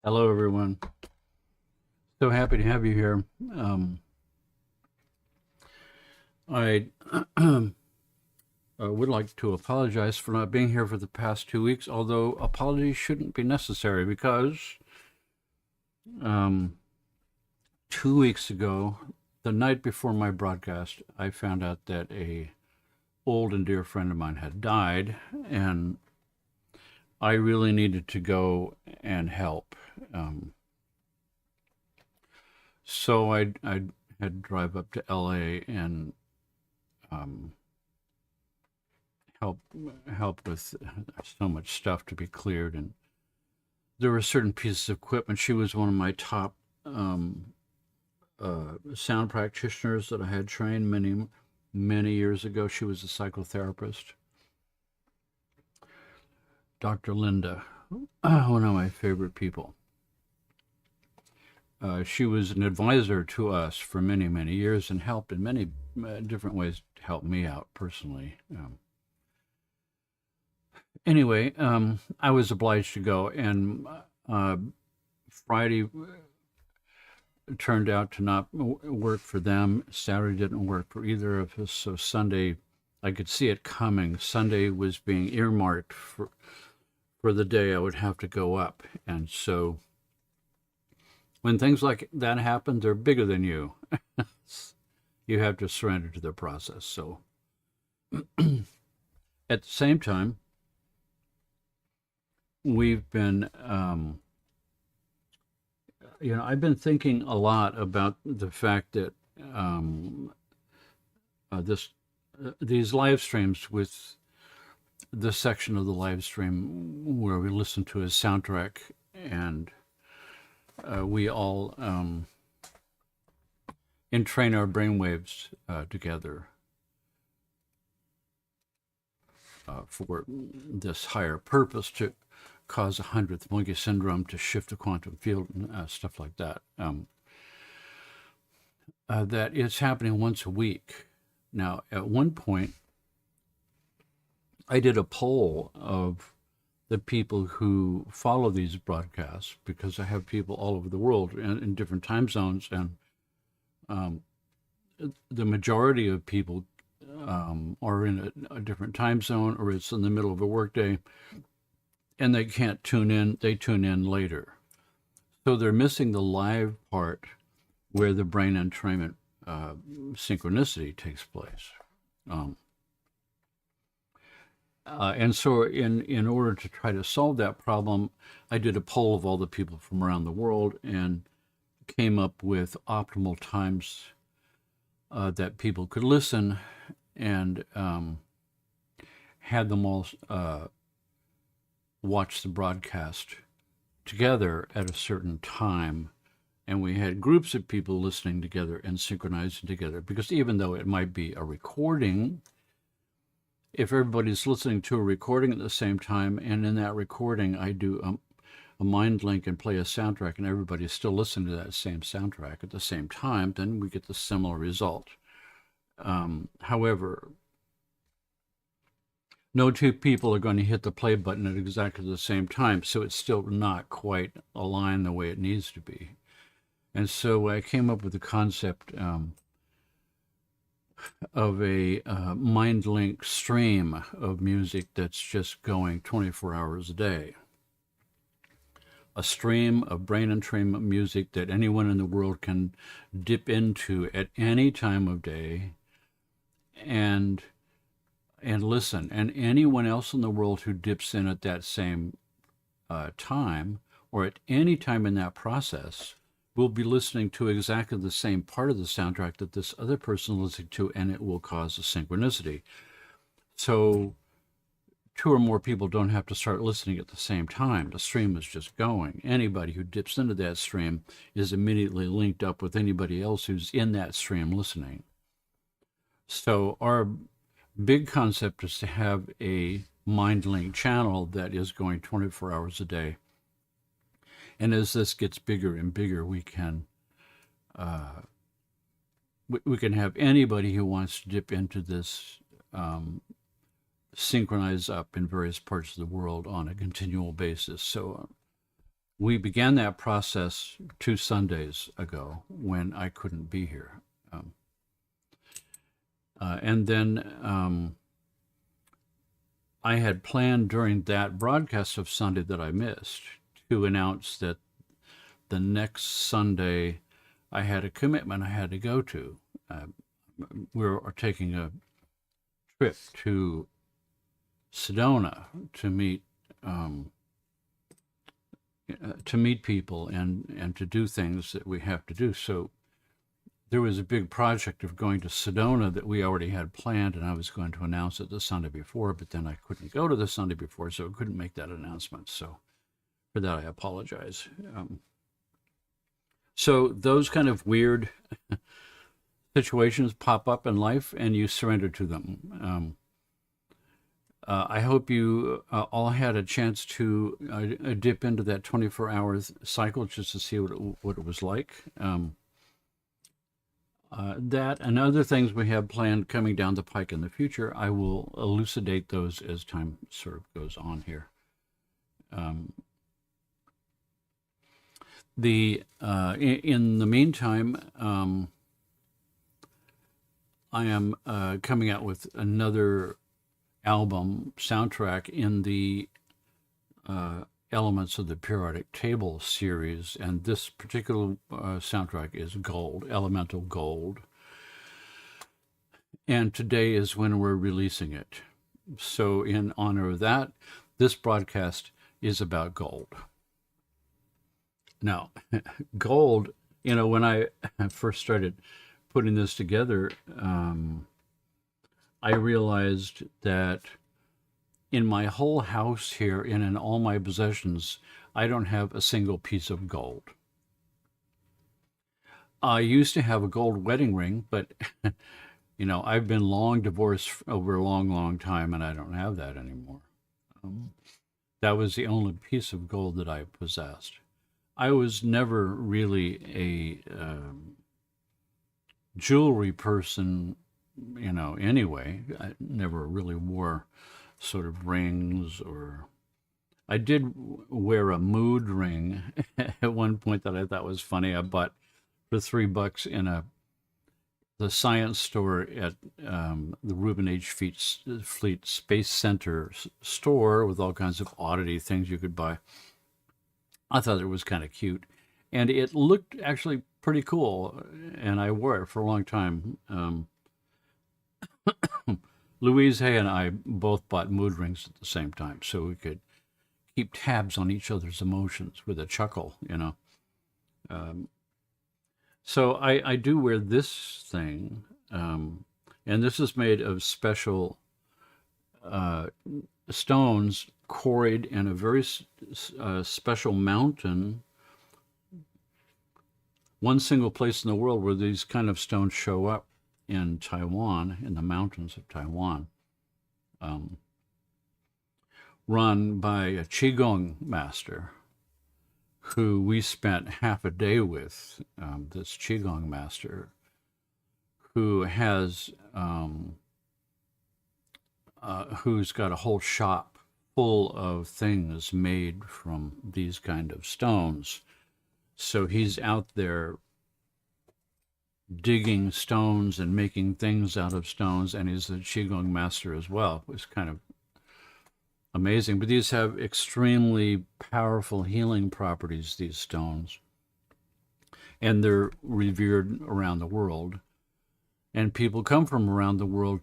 Hello, everyone. So happy to have you here. Um, I would like to apologize for not being here for the past 2 weeks, although apologies shouldn't be necessary because um, 2 weeks ago, the night before my broadcast, I found out that a old and dear friend of mine had died, and I really needed to go and help. Um, so I had to drive up to LA and um, help help with so much stuff to be cleared, and there were certain pieces of equipment. She was one of my top sound practitioners that I had trained many years ago. She was a psychotherapist, Dr. Linda, one of my favorite people. She was an advisor to us for many years and helped in many different ways to help me out personally. Anyway, I was obliged to go, and uh, Friday turned out to not work for them. Saturday didn't work for either of us. So Sunday, I could see it coming. Sunday was being earmarked for the day I would have to go up. And so when things like that happen, they're bigger than you. You have to surrender to the process. So at the same time, we've been, I've been thinking a lot about the fact that um, this these live streams with this section of the live stream where we listen to his soundtrack and we all entrain our brainwaves together for this higher purpose to cause a 100th monkey syndrome, to shift the quantum field, and stuff like that. That is happening once a week. Now, at one point, I did a poll of the people who follow these broadcasts because I have people all over the world in different time zones, and um, the majority of people are in a different time zone, or it's in the middle of a workday, and they can't tune in. They tune in later, so they're missing the live part where the brain entrainment synchronicity takes place. Um, and so, in order to try to solve that problem, I did a poll of all the people from around the world and came up with optimal times that people could listen, and had them all watch the broadcast together at a certain time. And we had groups of people listening together and synchronizing together, because even though it might be a recording, if everybody's listening to a recording at the same time, and in that recording I do a mind link and play a soundtrack, and everybody's still listening to that same soundtrack at the same time, then we get the similar result. However, no two people are going to hit the play button at exactly the same time, so it's still not quite aligned the way it needs to be. And so I came up with the concept of a mind link stream of music that's just going 24 hours a day. A stream of brain entrainment music that anyone in the world can dip into at any time of day and listen. And anyone else in the world who dips in at that same time, or at any time in that process, will be listening to exactly the same part of the soundtrack that this other person is listening to, and it will cause a synchronicity. So two or more people don't have to start listening at the same time. The stream is just going. Anybody who dips into that stream is immediately linked up with anybody else who's in that stream listening. So our big concept is to have a mind link channel that is going 24 hours a day. And as this gets bigger and bigger, we can have anybody who wants to dip into this synchronize up in various parts of the world on a continual basis. So we began that process 2 Sundays ago when I couldn't be here. Um, and then I had planned during that broadcast of Sunday that I missed to announce that the next Sunday I had a commitment I had to go to. We're taking a trip to Sedona to meet people and to do things that we have to do. So there was a big project of going to Sedona that we already had planned, and I was going to announce it the Sunday before, but then I couldn't go to the Sunday before, so I couldn't make that announcement. So for that, I apologize. So those kind of weird situations pop up in life, and you surrender to them. I hope you all had a chance to dip into that 24-hour cycle just to see what it was like. That and other things we have planned coming down the pike in the future, I will elucidate those as time sort of goes on here. In the meantime, I am coming out with another album soundtrack in the Elements of the Periodic Table series, and this particular soundtrack is gold, elemental gold. And today is when we're releasing it. So in honor of that, this broadcast is about gold. Now, gold, when I first started putting this together, I realized that in my whole house here and in all my possessions, I don't have a single piece of gold. I used to have a gold wedding ring, but, I've been long divorced over a long, long time, and I don't have that anymore. That was the only piece of gold that I possessed. I was never really a jewelry person, anyway. I never really wore sort of rings, or I did wear a mood ring at one point that I thought was funny. I bought for $3 in the science store at the Reuben H. Fleet Space Center store with all kinds of oddity things you could buy. I thought it was kind of cute, and it looked actually pretty cool, and I wore it for a long time. Louise Hay and I both bought mood rings at the same time, so we could keep tabs on each other's emotions with a chuckle, So I do wear this thing, and this is made of special stones quarried in a very special mountain. One single place in the world where these kind of stones show up in Taiwan, in the mountains of Taiwan, run by a Qigong master who we spent half a day with, this Qigong master, who has, who's got a whole shop full of things made from these kind of stones. So he's out there digging stones and making things out of stones, and he's a Qigong master as well. It was kind of amazing. But these have extremely powerful healing properties, these stones. And they're revered around the world. And people come from around the world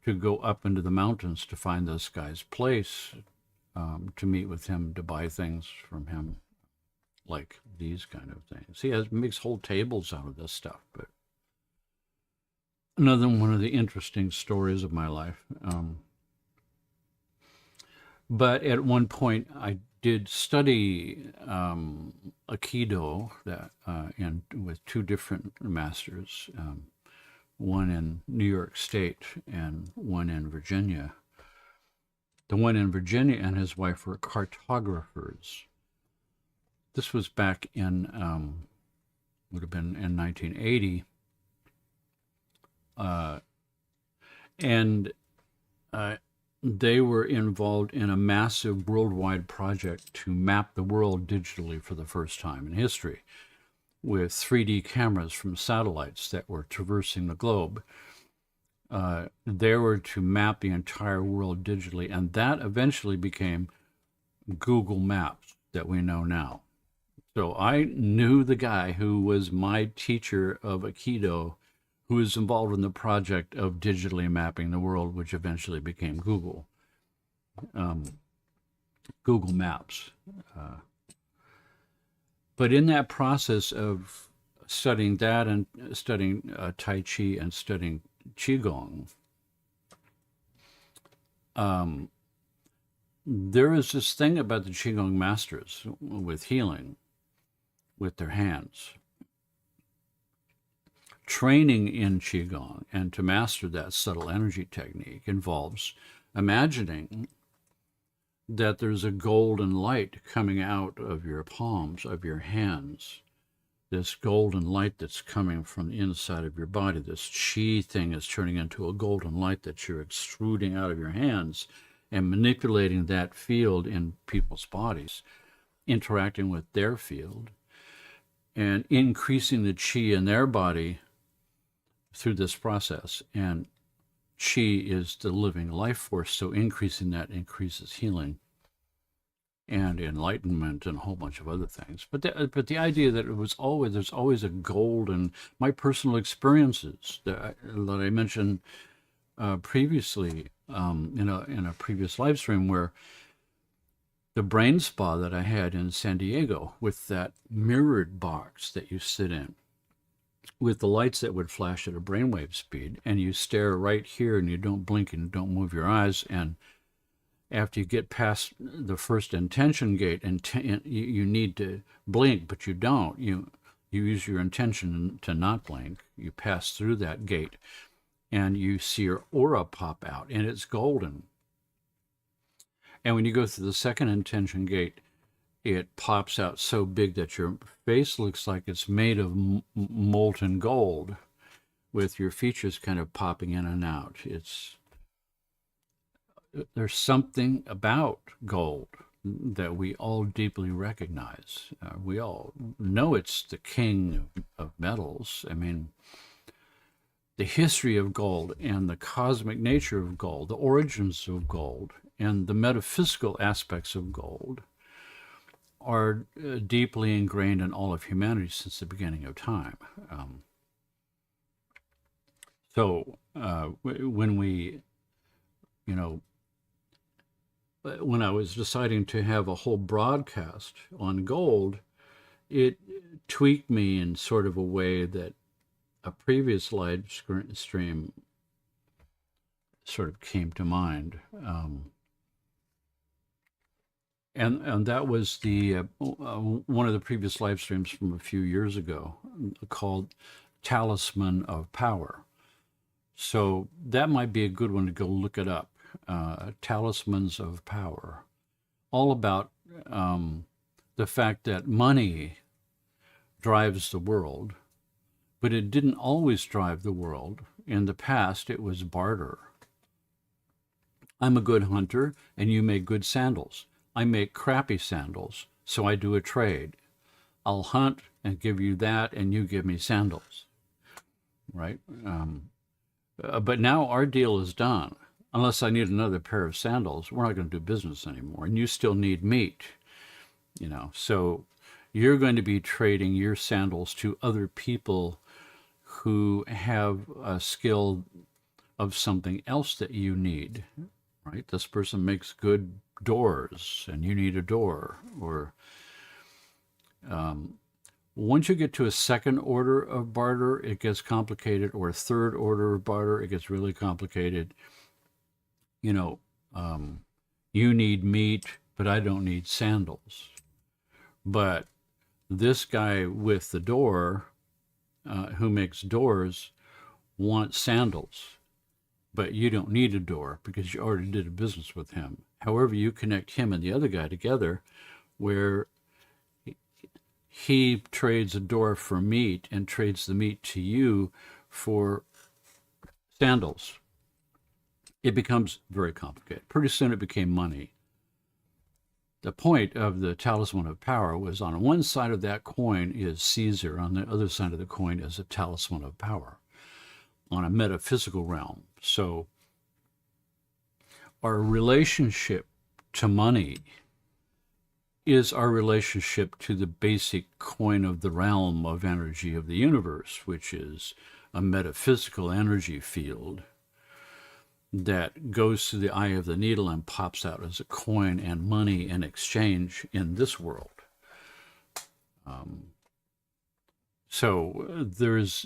to go up into the mountains to find this guy's place, to meet with him, to buy things from him, like these kind of things. He makes whole tables out of this stuff. But another one of the interesting stories of my life. But at one point, I did study Aikido with two different masters, one in New York State and one in Virginia. The one in Virginia and his wife were cartographers. This was back in, would have been in 1980. they were involved in a massive worldwide project to map the world digitally for the first time in history, with 3D cameras from satellites that were traversing the globe. They were to map the entire world digitally, and that eventually became Google Maps that we know now. So I knew the guy who was my teacher of Aikido, who was involved in the project of digitally mapping the world, which eventually became um, Google Maps. But in that process of studying that and studying Tai Chi and studying Qigong, there is this thing about the Qigong masters with healing with their hands. Training in Qigong and to master that subtle energy technique involves imagining that there's a golden light coming out of your palms, of your hands. This golden light that's coming from the inside of your body, this chi thing is turning into a golden light that you're extruding out of your hands and manipulating that field in people's bodies, interacting with their field, and increasing the chi in their body through this process. And chi is the living life force, so increasing that increases healing and enlightenment and a whole bunch of other things. But the idea that there's always a gold, and my personal experiences that I mentioned previously in a previous live stream, where the brain spa that I had in San Diego with that mirrored box that you sit in, with the lights that would flash at a brainwave speed, and you stare right here and you don't blink and don't move your eyes, and after you get past the first intention gate, and you need to blink, but you don't. You use your intention to not blink. You pass through that gate, and you see your aura pop out, and it's golden. And when you go through the second intention gate, it pops out so big that your face looks like it's made of molten gold, with your features kind of popping in and out. There's something about gold that we all deeply recognize. We all know it's the king of metals. I mean, the history of gold and the cosmic nature of gold, the origins of gold, and the metaphysical aspects of gold are deeply ingrained in all of humanity since the beginning of time. When we, when I was deciding to have a whole broadcast on gold, it tweaked me in sort of a way that a previous live stream sort of came to mind. And that was the one of the previous live streams from a few years ago, called Talisman of Power. So that might be a good one to go look it up. Talismans of Power, all about the fact that money drives the world, but it didn't always drive the world. In the past, it was barter. I'm a good hunter, and you make good sandals. I make crappy sandals, so I do a trade. I'll hunt and give you that, and you give me sandals, right? But now our deal is done. Unless I need another pair of sandals, we're not going to do business anymore. And you still need meat, So you're going to be trading your sandals to other people who have a skill of something else that you need, right? This person makes good doors, and you need a door. Or once you get to a second order of barter, it gets complicated, or a third order of barter, it gets really complicated. You need meat, but I don't need sandals. But this guy with the door, who makes doors, wants sandals, but you don't need a door because you already did a business with him. However, you connect him and the other guy together, where he trades a door for meat and trades the meat to you for sandals. it becomes very complicated. Pretty soon it became money. The point of the talisman of power was on one side of that coin is Caesar, on the other side of the coin is a talisman of power on a metaphysical realm. So our relationship to money is our relationship to the basic coin of the realm of energy of the universe, which is a metaphysical energy field that goes through the eye of the needle and pops out as a coin and money in exchange in this world. So there's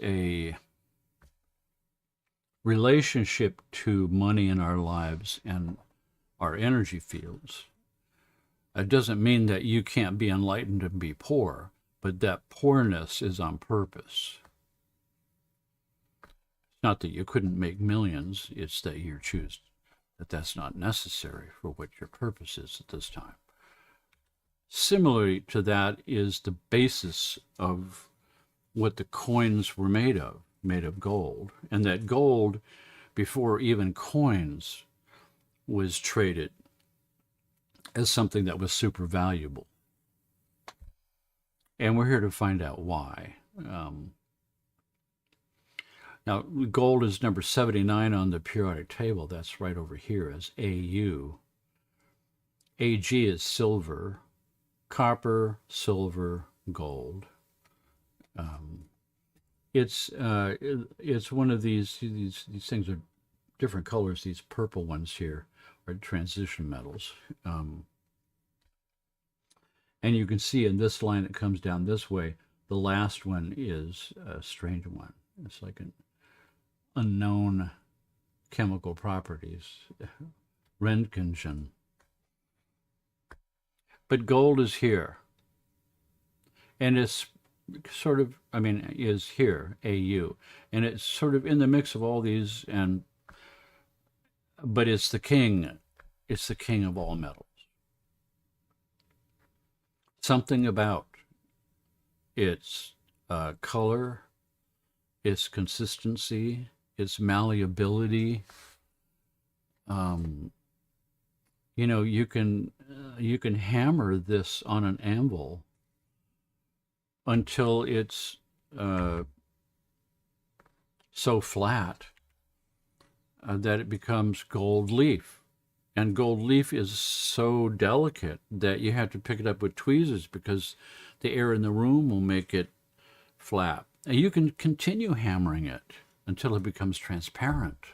a relationship to money in our lives and our energy fields. It doesn't mean that you can't be enlightened and be poor, but that poorness is on purpose. It's not that you couldn't make millions, it's that you choose that that's not necessary for what your purpose is at this time. Similarly to that is the basis of what the coins were made of gold. And that gold, before even coins, was traded as something that was super valuable. And we're here to find out why. Now, gold is number 79 on the periodic table. That's right over here as AU. AG is silver, copper, silver, gold. It's one of these things are different colors. These purple ones here are transition metals. And you can see in this line that comes down this way, the last one is a strange one. It's like an unknown chemical properties, Röntgen. But gold is here. And it's sort of, is here, AU. And it's sort of in the mix of all these, but it's the king of all metals. Something about its color, its consistency, its malleability. You can hammer this on an anvil until it's so flat that it becomes gold leaf. And gold leaf is so delicate that you have to pick it up with tweezers because the air in the room will make it flat. And you can continue hammering it until it becomes transparent.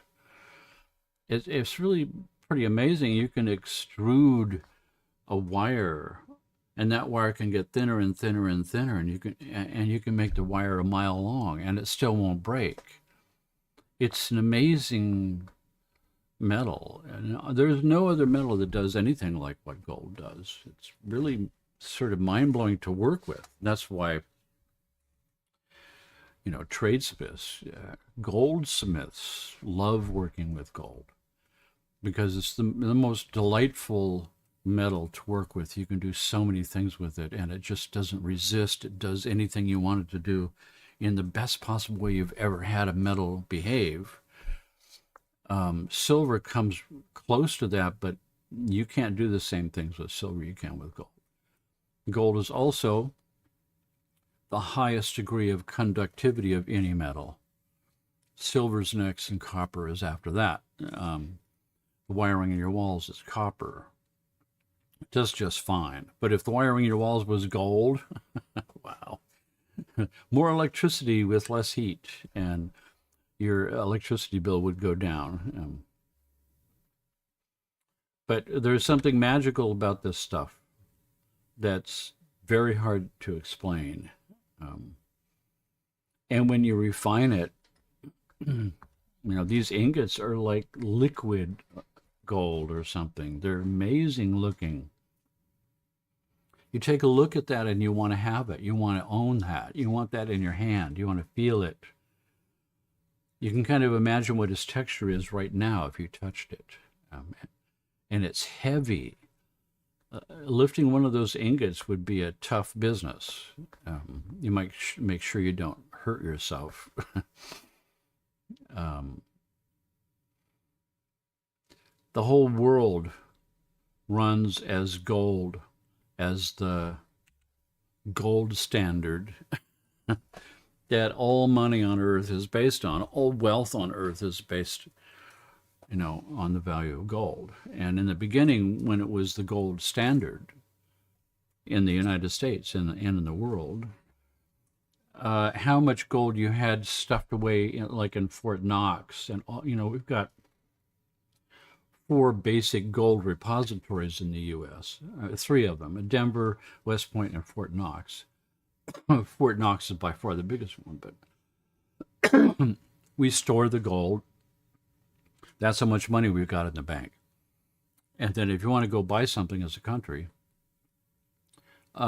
It's really pretty amazing. You can extrude a wire, and that wire can get thinner and thinner and thinner, and you can make the wire a mile long, and it still won't break. It's an amazing metal, and there's no other metal that does anything like what gold does. It's really sort of mind-blowing to work with. That's why, tradesmiths, goldsmiths love working with gold, because it's the most delightful metal to work with. You can do so many things with it, and it just doesn't resist. It does anything you want it to do in the best possible way you've ever had a metal behave. Silver comes close to that, but you can't do the same things with silver you can with gold. Gold is also the highest degree of conductivity of any metal. Silver's next, and copper is after that. The wiring in your walls is copper. It does just fine. But if the wiring in your walls was gold, wow. More electricity with less heat, and your electricity bill would go down. But there's something magical about this stuff that's very hard to explain. And when you refine it, these ingots are like liquid gold or something. They're amazing looking. You take a look at that and you want to have it. You want to own that. You want that in your hand. You want to feel it. You can kind of imagine what its texture is right now if you touched it. And it's heavy. Lifting one of those ingots would be a tough business. You might make sure you don't hurt yourself. The whole world runs as gold, as the gold standard that all money on earth is based on. All wealth on earth is based, on the value of gold. And in the beginning, when it was the gold standard in the United States and in the world, how much gold you had stuffed away, like in Fort Knox, and we've got 4 basic gold repositories in the U.S. 3 of them: Denver, West Point, and Fort Knox. Fort Knox is by far the biggest one, but we store the gold. That's how much money we've got in the bank. And then if you want to go buy something as a country,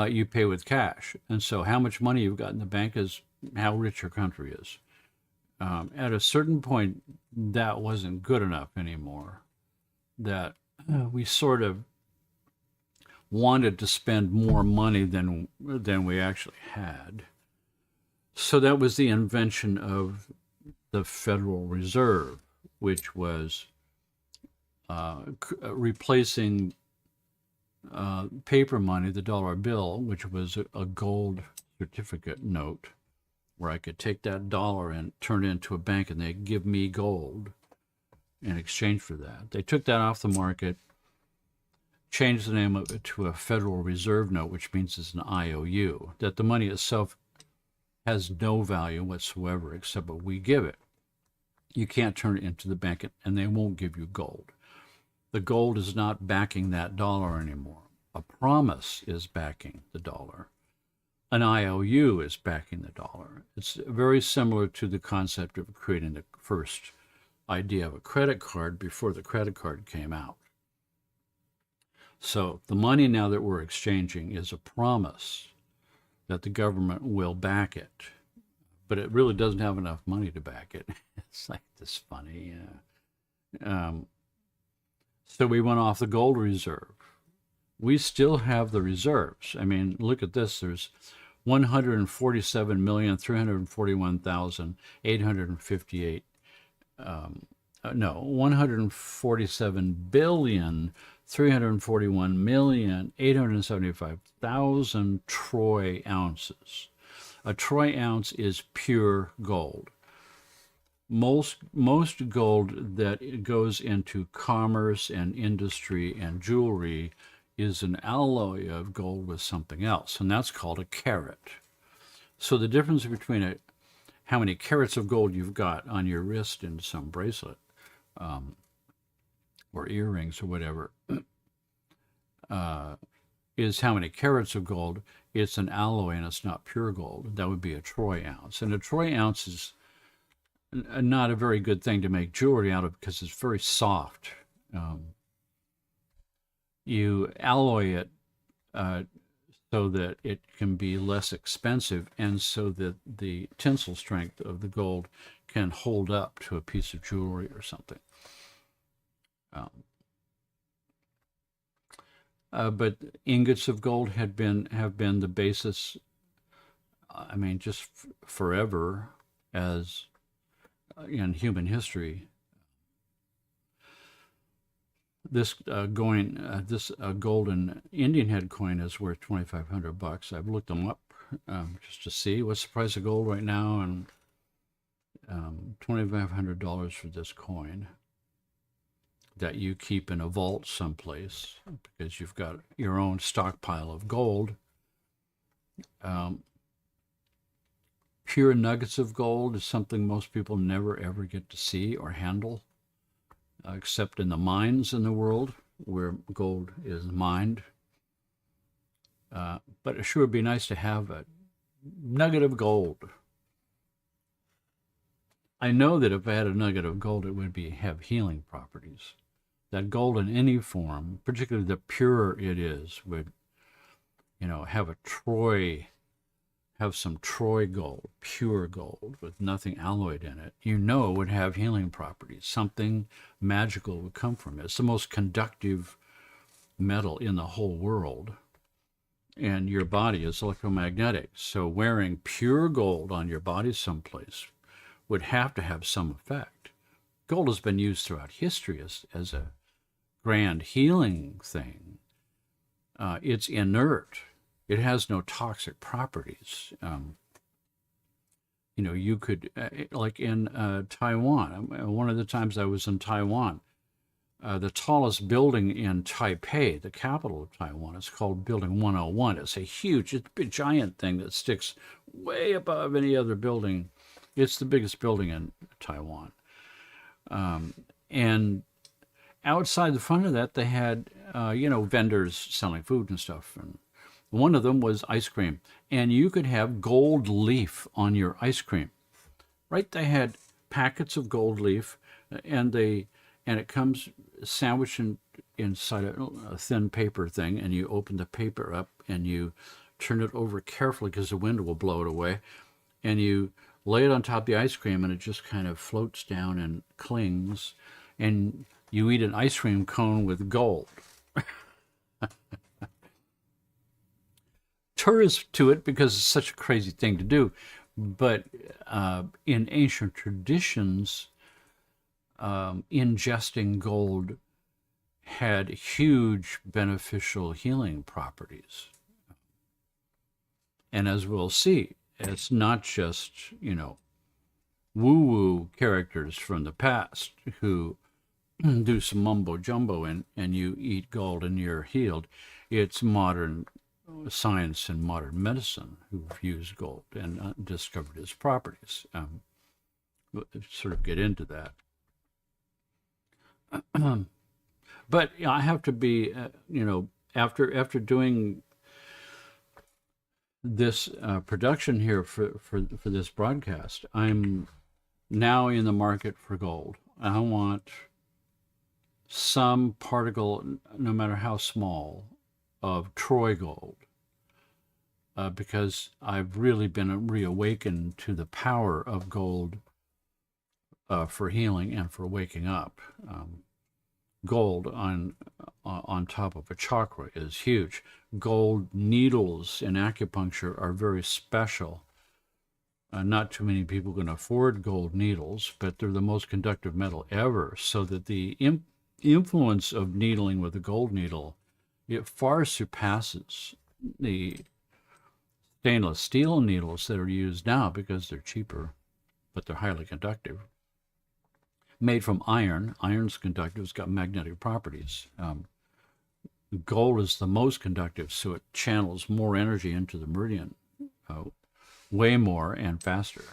you pay with cash. And so how much money you've got in the bank is how rich your country is. At a certain point, that wasn't good enough anymore. That we sort of wanted to spend more money than we actually had. So that was the invention of the Federal Reserve, which was replacing paper money, the dollar bill, which was a gold certificate note, where I could take that dollar and turn it into a bank, and they'd give me gold in exchange for that. They took that off the market, changed the name of it to a Federal Reserve note, which means it's an IOU, that the money itself has no value whatsoever except what we give it. You can't turn it into the bank, and they won't give you gold. The gold is not backing that dollar anymore. A promise is backing the dollar. An IOU is backing the dollar. It's very similar to the concept of creating the first idea of a credit card before the credit card came out. So the money now that we're exchanging is a promise that the government will back it, but it really doesn't have enough money to back it. It's like this funny. So we went off the gold reserve. We still have the reserves. I mean, look at this. There's 147,341,858. 147,341,875,000 troy ounces. A troy ounce is pure gold. Most gold that goes into commerce and industry and jewelry is an alloy of gold with something else, and that's called a carat. So the difference between how many carats of gold you've got on your wrist in some bracelet or earrings or whatever is how many carats of gold. It's an alloy and it's not pure gold. That would be a troy ounce. And a troy ounce is not a very good thing to make jewelry out of because it's very soft. You alloy it so that it can be less expensive, and so that the tensile strength of the gold can hold up to a piece of jewelry or something. But ingots of gold have been the basis, I mean, just forever as in human history. This golden Indian head coin is worth $2,500. I've looked them up just to see what's the price of gold right now, and $2,500 for this coin that you keep in a vault someplace because you've got your own stockpile of gold. Pure nuggets of gold is something most people never ever get to see or handle, except in the mines in the world where gold is mined. But it sure would be nice to have a nugget of gold. I know that if I had a nugget of gold, it would have healing properties. That gold in any form, particularly the purer it is, would, have some troy gold, pure gold with nothing alloyed in it. It would have healing properties. Something magical would come from it. It's the most conductive metal in the whole world. And your body is electromagnetic. So wearing pure gold on your body someplace would have to have some effect. Gold has been used throughout history as a grand healing thing, it's inert. It has no toxic properties. You could, like in Taiwan, one of the times I was in Taiwan, the tallest building in Taipei, the capital of Taiwan, is called Building 101. It's a big, giant thing that sticks way above any other building. It's the biggest building in Taiwan. And outside the front of that, they had, vendors selling food and stuff. And one of them was ice cream. And you could have gold leaf on your ice cream. Right? They had packets of gold leaf, and it comes sandwiched inside a thin paper thing, and you open the paper up and you turn it over carefully because the wind will blow it away, and you lay it on top of the ice cream, and it just kind of floats down and clings, and you eat an ice cream cone with gold. Tourists to it because it's such a crazy thing to do, but in ancient traditions, ingesting gold had huge beneficial healing properties. And as we'll see, it's not just, woo-woo characters from the past who do some mumbo jumbo and you eat gold and you're healed. It's modern science and modern medicine who've used gold and discovered its properties. We'll sort of get into that. But I have to be, after doing this production here for this broadcast, I'm now in the market for gold. I want some particle, no matter how small, of Troy gold, because I've really been reawakened to the power of gold for healing and for waking up. Gold on top of a chakra is huge. Gold needles in acupuncture are very special. Not too many people can afford gold needles, but they're the most conductive metal ever, so that the influence of needling with a gold needle, it far surpasses the stainless steel needles that are used now because they're cheaper, but they're highly conductive. Made from iron. Iron's conductive. It's got magnetic properties. Gold is the most conductive, so it channels more energy into the meridian, way more and faster.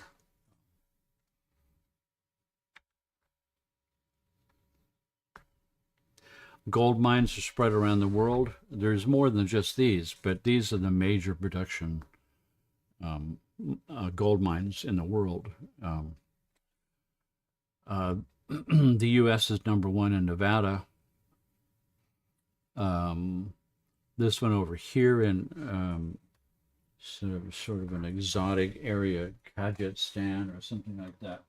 Gold mines are spread around the world. There's more than just these, but these are the major production gold mines in the world. The U.S. is number one in Nevada. This one over here in sort of an exotic area, Kazakhstan or something like that.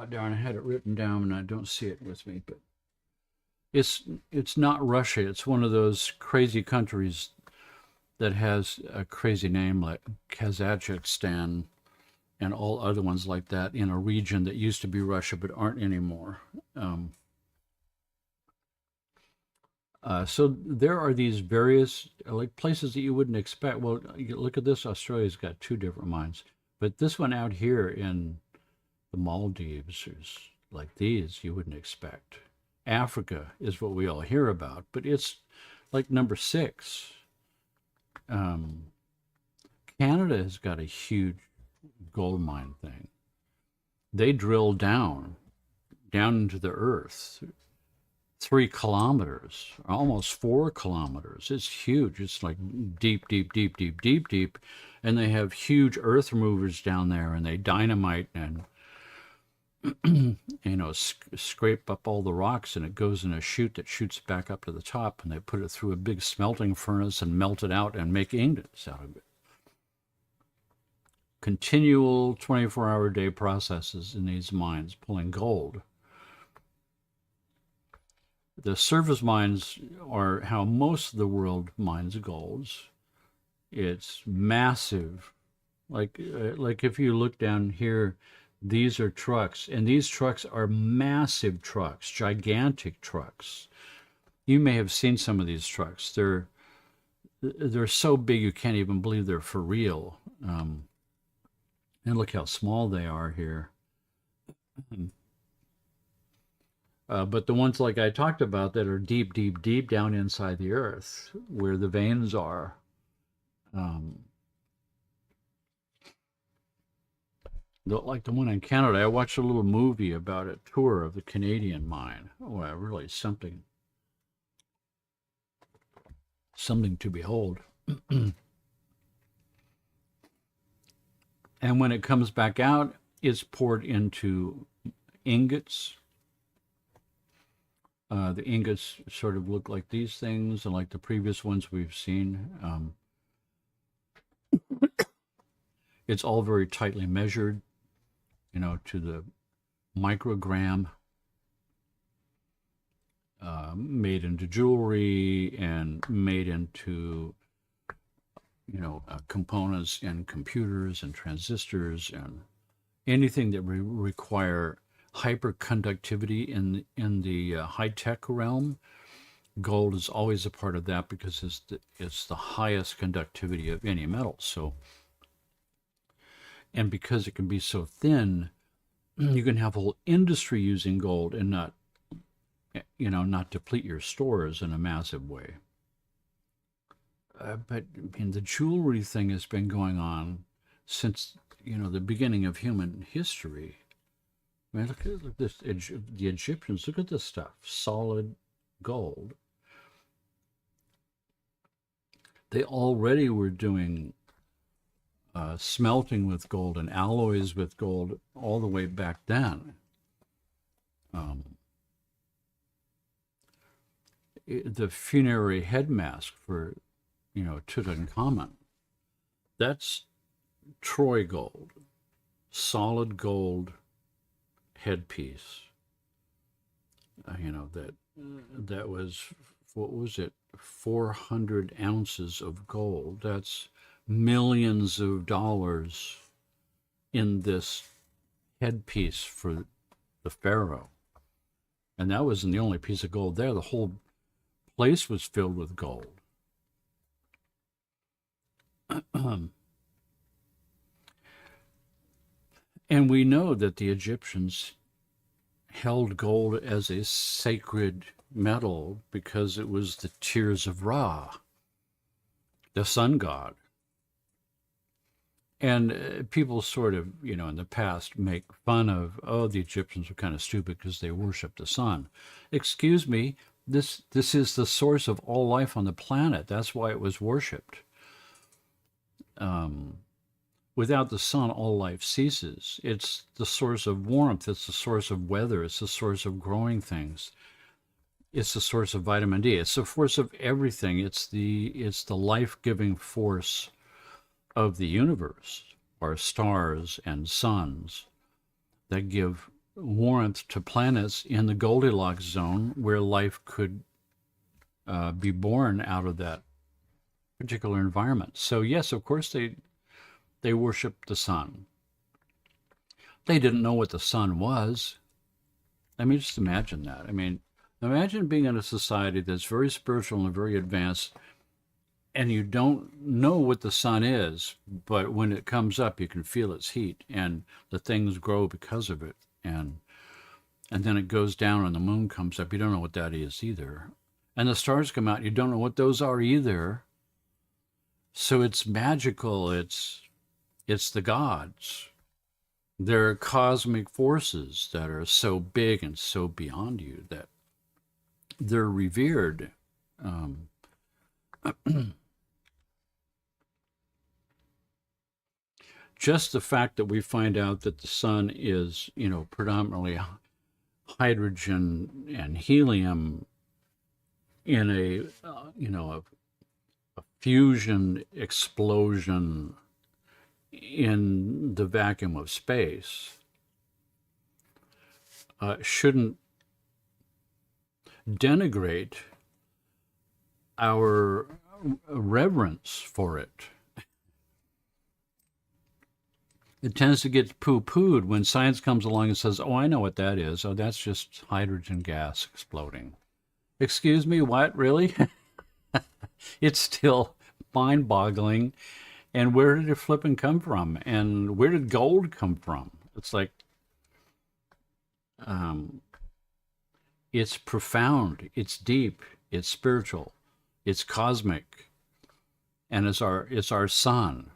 Darn, I had it written down and I don't see it with me, but it's not Russia. It's one of those crazy countries that has a crazy name like Kazakhstan and all other ones like that in a region that used to be Russia but aren't anymore. So there are these various places that you wouldn't expect. Well, look at this. Australia's got two different mines, but this one out here in the Maldives is like these you wouldn't expect. Africa is what we all hear about, but it's like number 6. Canada has got a huge gold mine thing. They drill down into the earth 3 kilometers, almost 4 kilometers. It's huge. It's like deep, deep, deep, deep, deep, deep. And they have huge earth movers down there, and they dynamite and scrape up all the rocks, and it goes in a chute that shoots back up to the top, and they put it through a big smelting furnace and melt it out and make ingots out of it. Continual 24-hour day processes in these mines pulling gold. The surface mines are how most of the world mines golds. It's massive. Like if you look down here, These are trucks, and these trucks are massive trucks, gigantic trucks. You may have seen some of these trucks. They're so big you can't even believe they're for real. And look how small they are here. But the ones like I talked about that are deep, deep, deep down inside the earth, where the veins are, um, like the one in Canada. I watched a little movie about a tour of the Canadian mine. Oh, really something to behold. And when it comes back out, it's poured into ingots. The ingots sort of look like these things, and like the previous ones we've seen. It's all very tightly measured, to the microgram, made into jewelry and made into, components in computers and transistors and anything that require hyperconductivity in the high-tech realm. Gold is always a part of that because it's the highest conductivity of any metal. So, and because it can be so thin, you can have a whole industry using gold and not deplete your stores in a massive way. But I mean, the jewelry thing has been going on since the beginning of human history. I mean, look at this. The Egyptians, look at this stuff. Solid gold. They already were doing smelting with gold and alloys with gold all the way back then. The funerary head mask for, Tutankhamun, that's Troy gold, solid gold headpiece. That was, what was it, 400 ounces of gold. That's millions of dollars in this headpiece for the pharaoh. And that wasn't the only piece of gold there. The whole place was filled with gold. And we know that the Egyptians held gold as a sacred metal because it was the tears of Ra, the sun god. And people sort of, in the past make fun of, the Egyptians were kind of stupid because they worshiped the sun. Excuse me, this is the source of all life on the planet. That's why it was worshipped. Without the sun, all life ceases. It's the source of warmth. It's the source of weather. It's the source of growing things. It's the source of vitamin D. It's the force of everything. It's the life-giving force of the universe, our stars and suns, that give warmth to planets in the Goldilocks zone where life could be born out of that particular environment. So yes, of course they worshiped the sun. They didn't know what the sun was. I mean, just imagine that. I mean, imagine being in a society that's very spiritual and very advanced, and you don't know what the sun is, but when it comes up, you can feel its heat, and the things grow because of it. And then it goes down, and the moon comes up. You don't know what that is either. And the stars come out. You don't know what those are either. So it's magical. It's the gods. They're cosmic forces that are so big and so beyond you that they're revered. Just the fact that we find out that the sun is, predominantly hydrogen and helium in a fusion explosion in the vacuum of space, shouldn't denigrate our reverence for it. It tends to get poo-pooed when science comes along and says, oh, I know what that is. Oh, that's just hydrogen gas exploding. Excuse me, what? Really? It's still mind-boggling. And where did it flipping come from? And where did gold come from? It's like, um, it's profound, it's deep, it's spiritual, it's cosmic, and it's our sun,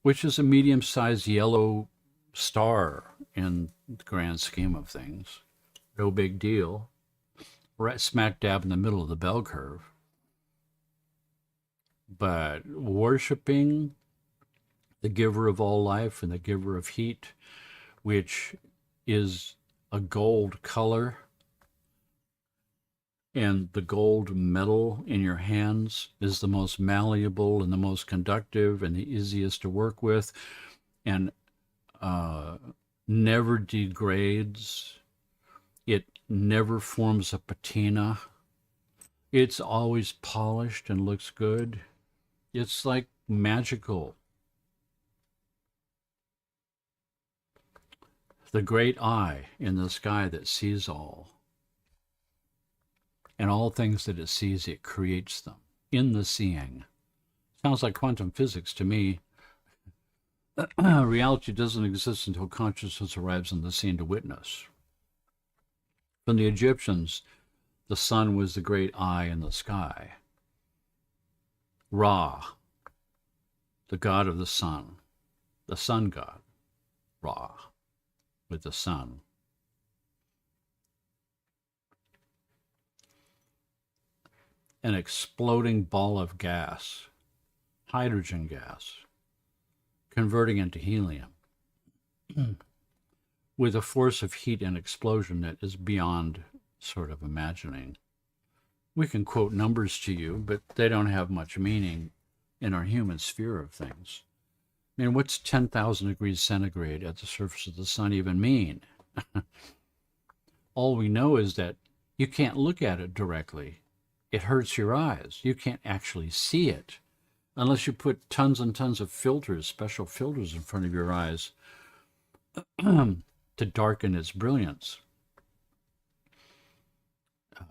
which is a medium-sized yellow star in the grand scheme of things. No big deal. Right smack dab in the middle of the bell curve. But worshiping the giver of all life and the giver of heat, which is a gold color, and the gold metal in your hands is the most malleable and the most conductive and the easiest to work with, and never degrades. It never forms a patina. It's always polished and looks good. It's like magical. The great eye in the sky that sees all. And all things that it sees, it creates them in the seeing. Sounds like quantum physics to me. Reality doesn't exist until consciousness arrives on the scene to witness. From the Egyptians, the sun was the great eye in the sky. Ra, the god of the sun god, Ra, with the sun. An exploding ball of gas, hydrogen gas, converting into helium with a force of heat and explosion that is beyond sort of imagining. We can quote numbers to you, but they don't have much meaning in our human sphere of things. I mean, what's 10,000 degrees centigrade at the surface of the sun even mean? All we know is that you can't look at it directly. It hurts your eyes. You can't actually see it unless you put tons and tons of filters, special filters in front of your eyes to darken its brilliance.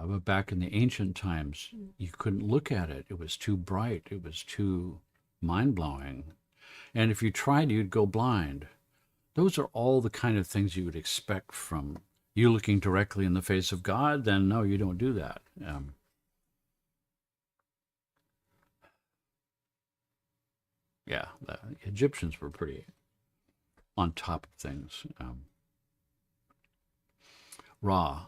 But back in the ancient times, you couldn't look at it. It was too bright. It was too mind-blowing. And if you tried, you'd go blind. Those are all the kind of things you would expect from you looking directly in the face of God. Then no, you don't do that. Yeah, the Egyptians were pretty on top of things. Ra,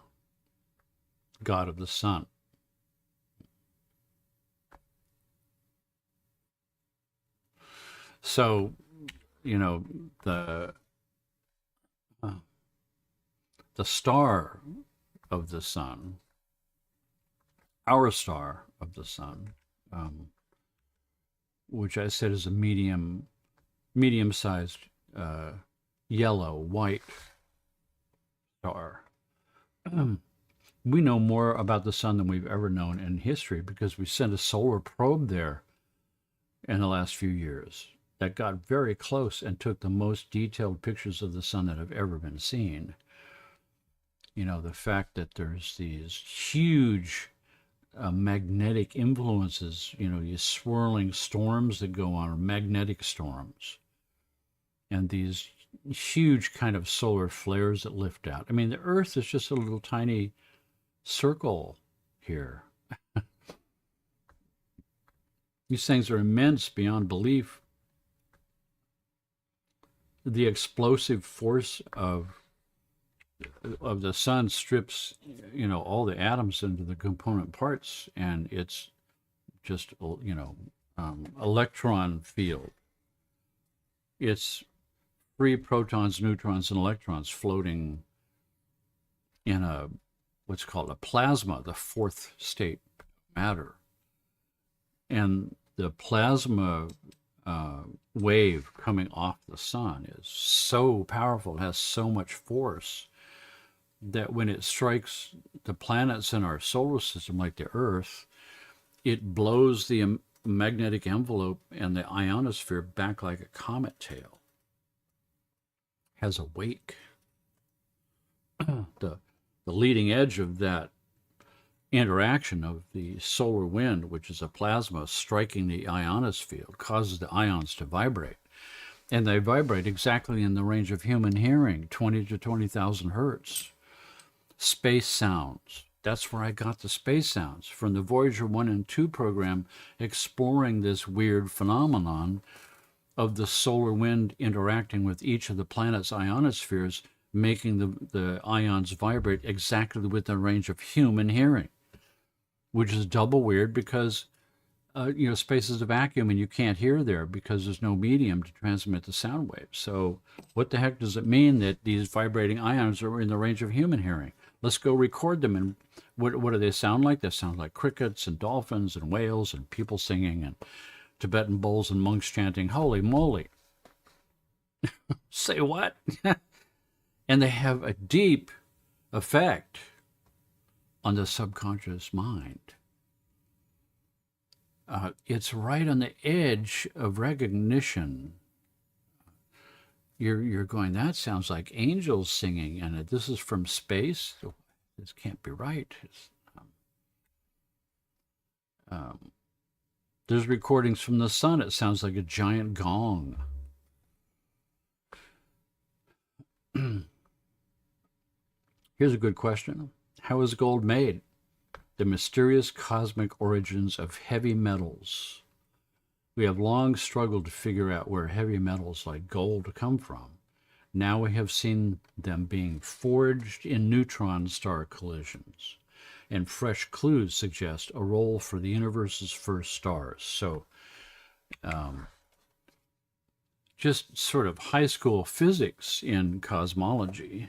god of the sun. So, you know, the star of the sun, our star of the sun, which I said is a medium-sized yellow, white star. We know more about the sun than we've ever known in history because we sent a solar probe there in the last few years that got very close and took the most detailed pictures of the sun that have ever been seen. You know, the fact that there's these huge magnetic influences, you know, these swirling storms that go on, or magnetic storms, and these huge kind of solar flares that lift out. I mean, the Earth is just a little tiny circle here. These things are immense beyond belief. The explosive force of the sun strips, you know, all the atoms into the component parts, and it's just, you know, electron field. It's free protons, neutrons, and electrons floating in a what's called a plasma, the fourth state matter. And the plasma wave coming off the sun is so powerful, it has so much force that when it strikes the planets in our solar system, like the Earth, it blows the magnetic envelope and the ionosphere back like a comet tail. has a wake. The leading edge of that interaction of the solar wind, which is a plasma striking the ionosphere, causes the ions to vibrate. And they vibrate exactly in the range of human hearing, 20 to 20,000 hertz. Space sounds. That's where I got the space sounds, from the Voyager 1 and 2 program exploring this weird phenomenon of the solar wind interacting with each of the planet's ionospheres, making the ions vibrate exactly within the range of human hearing, which is double weird because space is a vacuum and you can't hear there because there's no medium to transmit the sound waves. So what the heck does it mean that these vibrating ions are in the range of human hearing? Let's go record them. And what do they sound like? They sound like crickets and dolphins and whales and people singing and Tibetan bowls and monks chanting, "Holy moly." Say what? And they have a deep effect on the subconscious mind. It's right on the edge of recognition. You're going, that sounds like angels singing, and this is from space. This can't be right. There's recordings from the sun. It sounds like a giant gong. Here's a good question. How is gold made? The mysterious cosmic origins of heavy metals. We have long struggled to figure out where heavy metals like gold come from. Now we have seen them being forged in neutron star collisions, and fresh clues suggest a role for the universe's first stars. So just sort of high school physics in cosmology.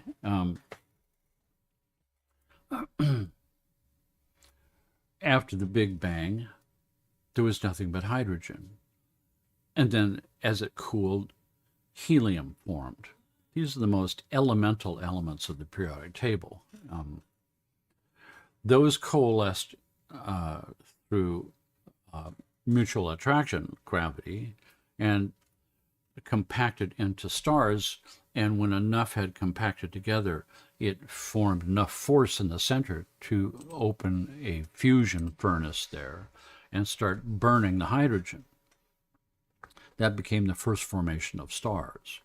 After the Big Bang, there was nothing but hydrogen. And then as it cooled, helium formed. These are the most elemental elements of the periodic table. Those coalesced through mutual attraction, gravity, and compacted into stars. And when enough had compacted together, it formed enough force in the center to open a fusion furnace there and start burning the hydrogen. That became the first formation of stars.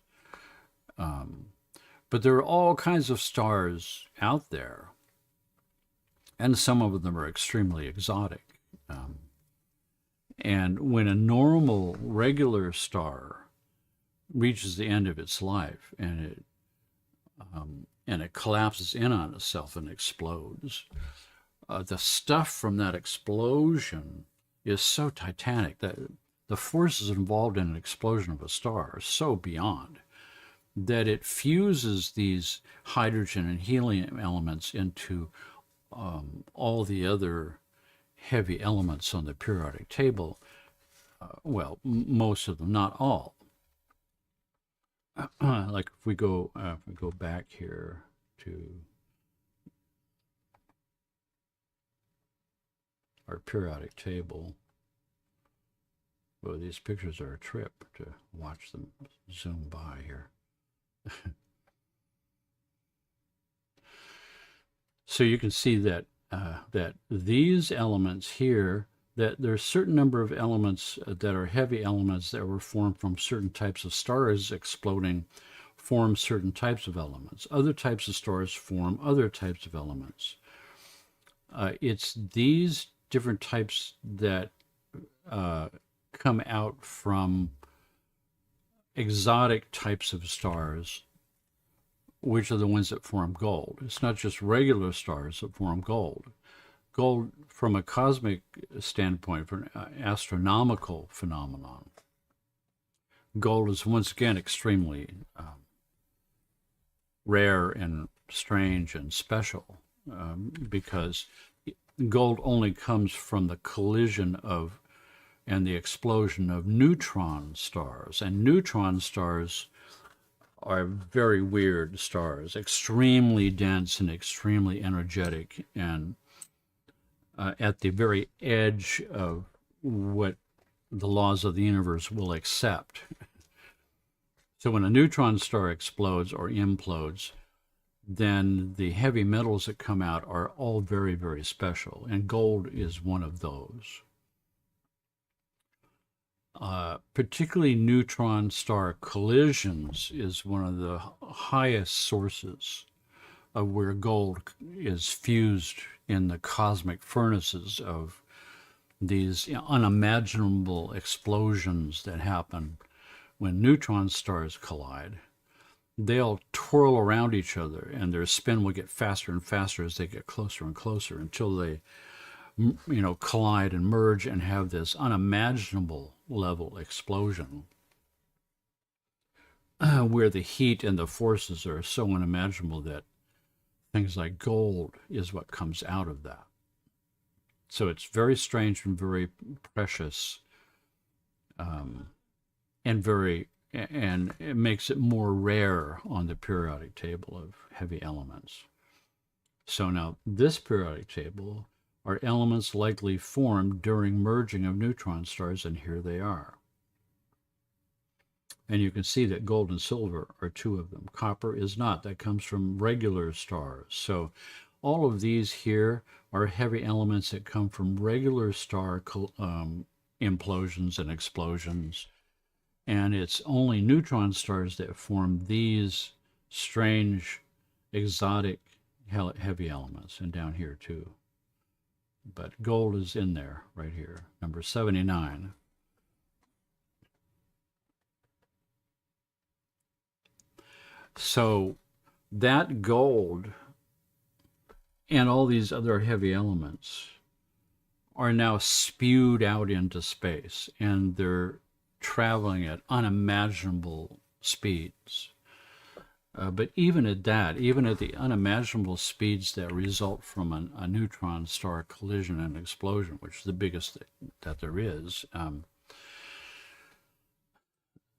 But there are all kinds of stars out there, and some of them are extremely exotic. And when a normal, regular star reaches the end of its life and it collapses in on itself and explodes, the stuff from that explosion is so titanic that the forces involved in an explosion of a star are so beyond that it fuses these hydrogen and helium elements into all the other heavy elements on the periodic table. Well, most of them, not all. Like if we go back here to our periodic table. Well, these pictures are a trip to watch them zoom by here. So you can see that that these elements here, that there's a certain number of elements that are heavy elements that were formed from certain types of stars exploding, form certain types of elements. Other types of stars form other types of elements. It's these different types that come out from exotic types of stars, which are the ones that form gold. It's not just regular stars that form gold. Gold, from a cosmic standpoint, from an astronomical phenomenon, gold is once again extremely rare and strange and special because gold only comes from the collision of and the explosion of neutron stars. And neutron stars are very weird stars, extremely dense and extremely energetic, and at the very edge of what the laws of the universe will accept. So when a neutron star explodes or implodes, then the heavy metals that come out are all very, very special, and gold is one of those. Particularly neutron star collisions is one of the highest sources of where gold is fused in the cosmic furnaces of these unimaginable explosions that happen when neutron stars collide. They'll twirl around each other, and their spin will get faster and faster as they get closer and closer until they, collide and merge and have this unimaginable level explosion where the heat and the forces are so unimaginable that things like gold is what comes out of that. So it's very strange and very precious, and it makes it more rare on the periodic table of heavy elements. So now this periodic table are elements likely formed during merging of neutron stars, and here they are. And you can see that gold and silver are two of them. Copper is not. That comes from regular stars. So all of these here are heavy elements that come from regular star implosions and explosions. And it's only neutron stars that form these strange, exotic, heavy elements, and down here too. But gold is in there right here, number 79. So that gold and all these other heavy elements are now spewed out into space, and they're traveling at unimaginable speeds. But even at the unimaginable speeds that result from a neutron star collision and explosion, which is the biggest that there is,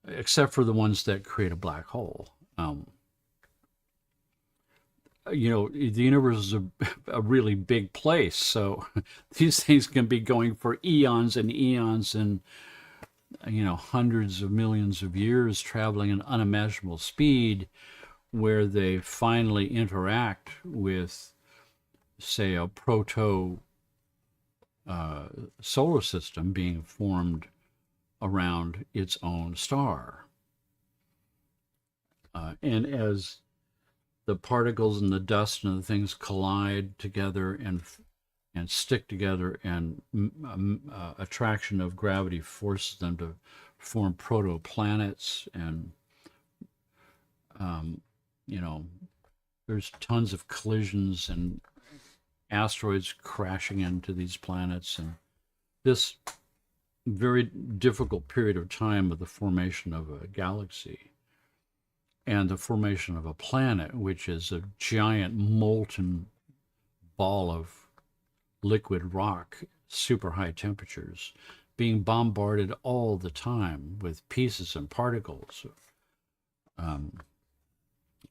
except for the ones that create a black hole. The universe is a really big place, so these things can be going for eons and eons and hundreds of millions of years, traveling at unimaginable speed, where they finally interact with, say, a proto solar system being formed around its own star. And as the particles and the dust and the things collide together and stick together, and attraction of gravity forces them to form protoplanets, and there's tons of collisions and asteroids crashing into these planets, and this very difficult period of time of the formation of a galaxy and the formation of a planet, which is a giant molten ball of liquid rock, super high temperatures, being bombarded all the time with pieces and particles.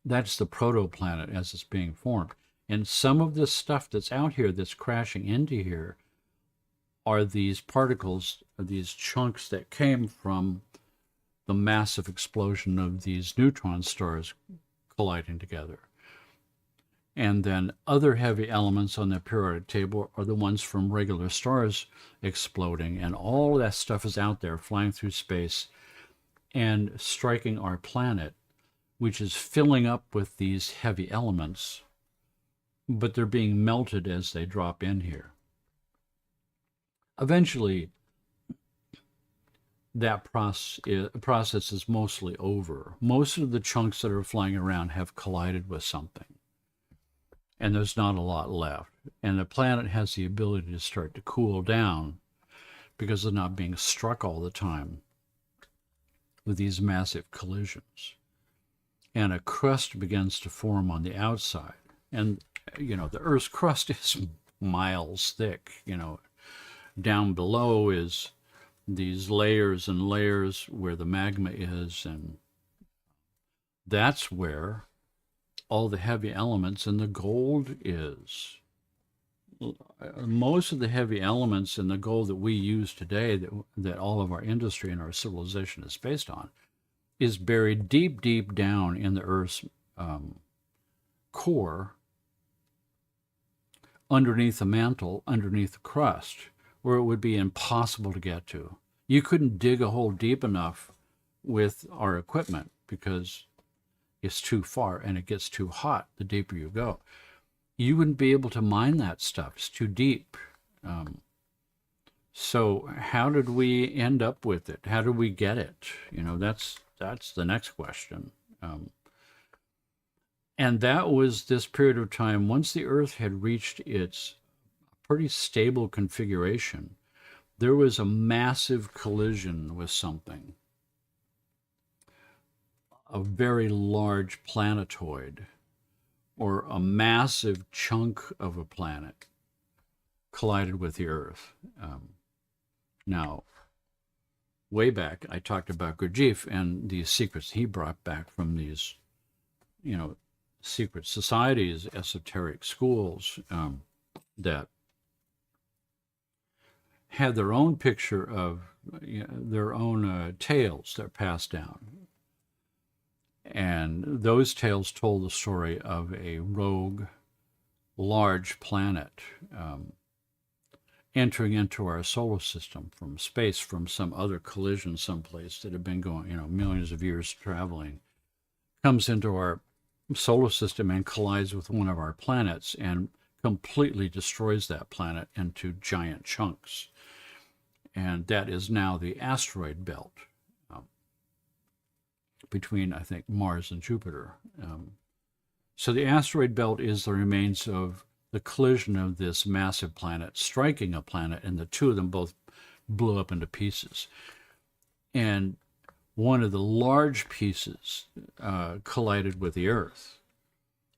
That's the protoplanet as it's being formed. And some of this stuff that's out here that's crashing into here are these particles, these chunks that came from the massive explosion of these neutron stars colliding together. And then other heavy elements on the periodic table are the ones from regular stars exploding, and all of that stuff is out there flying through space and striking our planet, which is filling up with these heavy elements, but they're being melted as they drop in here. Eventually, that process is mostly over. Most of the chunks that are flying around have collided with something, and there's not a lot left. And the planet has the ability to start to cool down because they're not being struck all the time with these massive collisions. And a crust begins to form on the outside. And, the Earth's crust is miles thick. Down below is these layers and layers where the magma is, and that's where all the heavy elements and the gold is. Most of the heavy elements in the gold that we use today, that all of our industry and our civilization is based on, is buried deep, deep down in the Earth's core, underneath the mantle, underneath the crust, where it would be impossible to get to. You couldn't dig a hole deep enough with our equipment because it's too far and it gets too hot the deeper you go. You wouldn't be able to mine that stuff. It's too deep. So how did we end up with it? How did we get it? That's the next question. And that was this period of time. Once the Earth had reached its pretty stable configuration, there was a massive collision with something, a very large planetoid, or a massive chunk of a planet collided with the Earth. Now, way back, I talked about Gurdjieff and these secrets he brought back from these, secret societies, esoteric schools that had their own picture of their own tales that passed down. And those tales told the story of a rogue, large planet entering into our solar system from space, from some other collision someplace that had been going, millions of years traveling, comes into our solar system and collides with one of our planets and completely destroys that planet into giant chunks. And that is now the asteroid belt between, I think, Mars and Jupiter. So the asteroid belt is the remains of the collision of this massive planet striking a planet, and the two of them both blew up into pieces. And one of the large pieces collided with the Earth.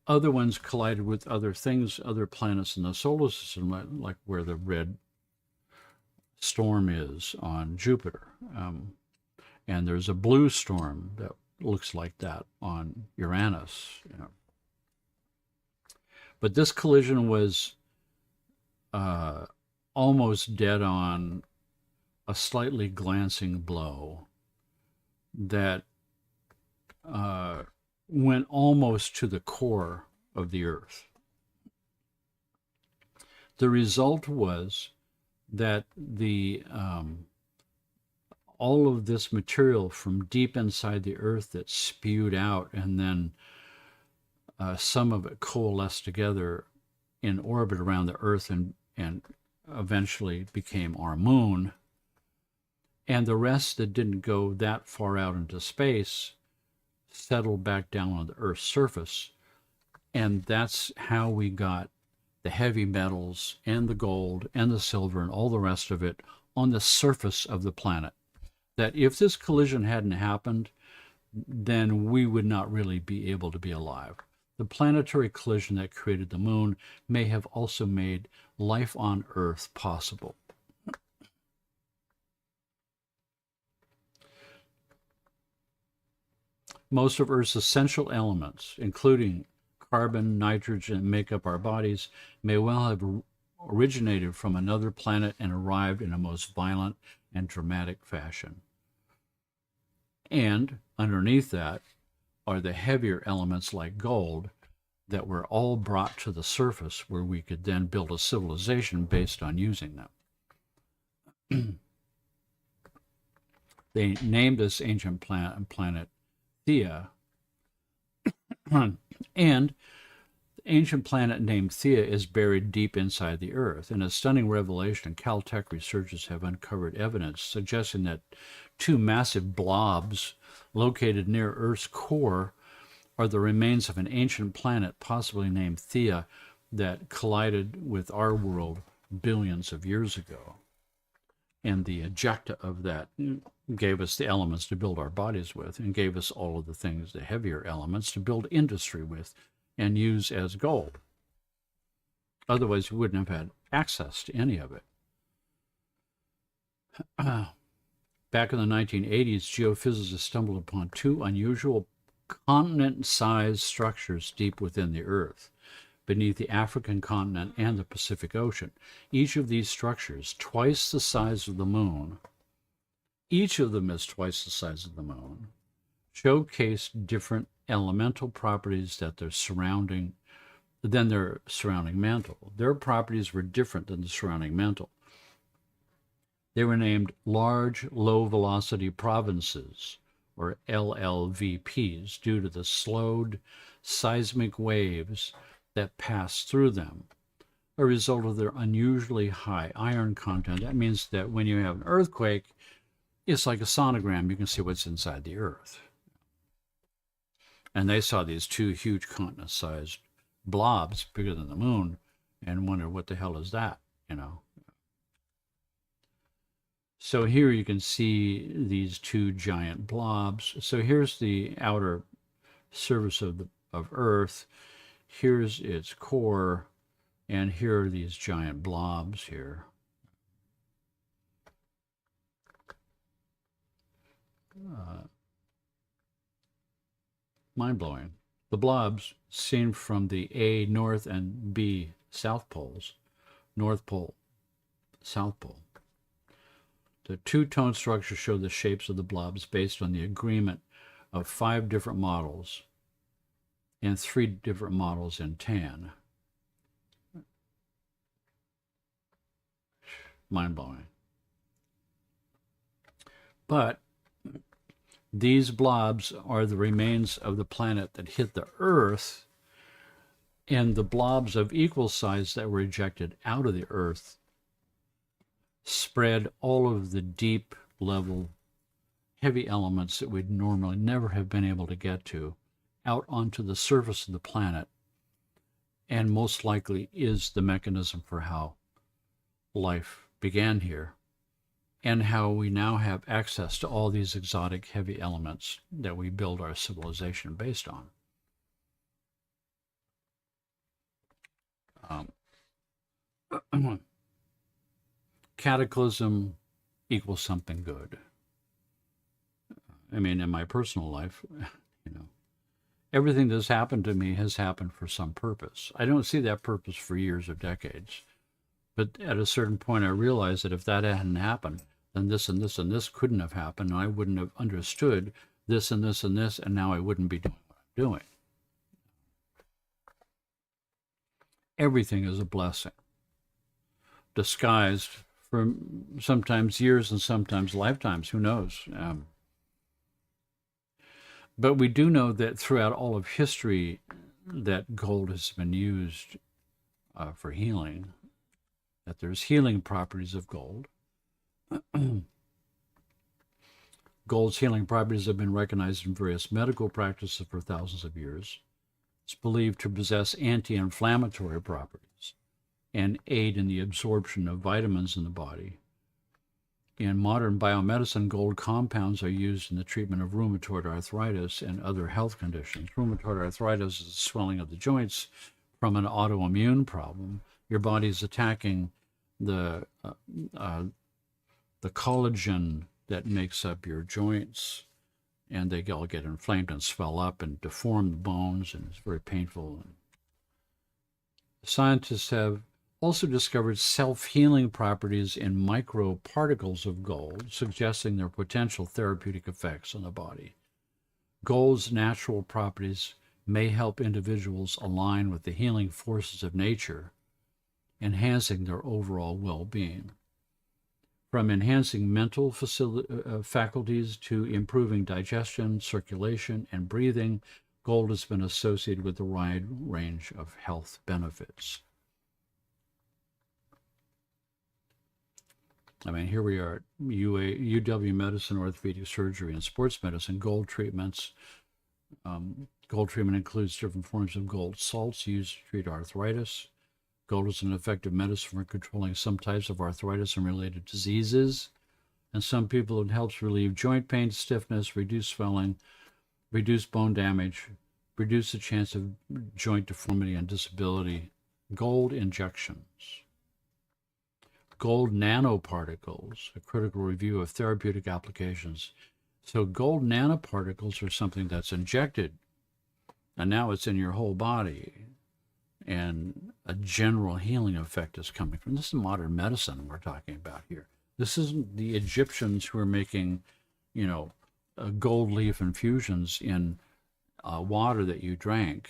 Other ones collided with other things, other planets in the solar system, like where the red storm is on Jupiter. And there's a blue storm that looks like that on Uranus. But this collision was almost dead on, a slightly glancing blow that went almost to the core of the Earth. The result was that all of this material from deep inside the Earth that spewed out, and then some of it coalesced together in orbit around the Earth and eventually became our moon. And the rest that didn't go that far out into space settled back down on the Earth's surface. And that's how we got the heavy metals and the gold and the silver and all the rest of it on the surface of the planet. That if this collision hadn't happened, then we would not really be able to be alive. The planetary collision that created the moon may have also made life on Earth possible. Most of Earth's essential elements, including carbon, nitrogen, make up our bodies, may well have originated from another planet and arrived in a most violent and dramatic fashion. And underneath that are the heavier elements like gold that were all brought to the surface, where we could then build a civilization based on using them. They named this ancient planet Thea, and the ancient planet named Thea is buried deep inside the Earth. In a stunning revelation, Caltech researchers have uncovered evidence suggesting that two massive blobs located near Earth's core are the remains of an ancient planet, possibly named Thea, that collided with our world billions of years ago. And the ejecta of that gave us the elements to build our bodies with, and gave us all of the things, the heavier elements, to build industry with and use as gold. Otherwise, we wouldn't have had access to any of it. Back in the 1980s, geophysicists stumbled upon two unusual continent-sized structures deep within the Earth, beneath the African continent and the Pacific Ocean. Each of these structures, twice the size of the moon, each of them is twice the size of the moon, showcased different elemental properties than their surrounding mantle. Their properties were different than the surrounding mantle. They were named large low velocity provinces, or LLVPs, due to the slowed seismic waves that passed through them, a result of their unusually high iron content. That means that when you have an earthquake, it's like a sonogram. You can see what's inside the earth. And they saw these two huge continent-sized blobs bigger than the moon and wondered, what the hell is that, you know? So here you can see these two giant blobs. So here's the outer surface of Earth. Here's its core, and here are these giant blobs here. Mind-blowing. The blobs seen from the A north and B south poles. North pole, south pole. The two-tone structure show the shapes of the blobs based on the agreement of 5 different models and 3 different models in tan. Mind-blowing. But these blobs are the remains of the planet that hit the Earth, and the blobs of equal size that were ejected out of the Earth spread all of the deep level heavy elements that we'd normally never have been able to get to out onto the surface of the planet, and most likely is the mechanism for how life began here and how we now have access to all these exotic heavy elements that we build our civilization based on. Cataclysm equals something good. I mean, in my personal life, you know, everything that's happened to me has happened for some purpose. I don't see that purpose for years or decades. But at a certain point, I realized that if that hadn't happened, then this and this and this couldn't have happened, and I wouldn't have understood this and this and this, and now I wouldn't be doing what I'm doing. Everything is a blessing, disguised for sometimes years and sometimes lifetimes, who knows? But we do know that throughout all of history that gold has been used for healing, that there's healing properties of gold. Gold's healing properties have been recognized in various medical practices for thousands of years. It's believed to possess anti-inflammatory properties and aid in the absorption of vitamins in the body. In modern biomedicine, gold compounds are used in the treatment of rheumatoid arthritis and other health conditions. Rheumatoid arthritis is the swelling of the joints from an autoimmune problem. Your body's attacking the collagen that makes up your joints, and they all get inflamed and swell up and deform the bones, and it's very painful. Scientists have also discovered self-healing properties in microparticles of gold, suggesting their potential therapeutic effects on the body. Gold's natural properties may help individuals align with the healing forces of nature, enhancing their overall well-being. From enhancing mental faculties to improving digestion, circulation, and breathing, gold has been associated with a wide range of health benefits. I mean, here we are at UW Medicine, Orthopedic Surgery, and Sports Medicine. Gold treatments. Gold treatment includes different forms of gold salts used to treat arthritis. Gold is an effective medicine for controlling some types of arthritis and related diseases. And some people, it helps relieve joint pain, stiffness, reduce swelling, reduce bone damage, reduce the chance of joint deformity and disability. Gold injections. Gold nanoparticles, a critical review of therapeutic applications. So gold nanoparticles are something that's injected, and now it's in your whole body. And a general healing effect is coming from. This is modern medicine we're talking about here. This isn't the Egyptians who are making, you know, gold leaf infusions in water that you drank.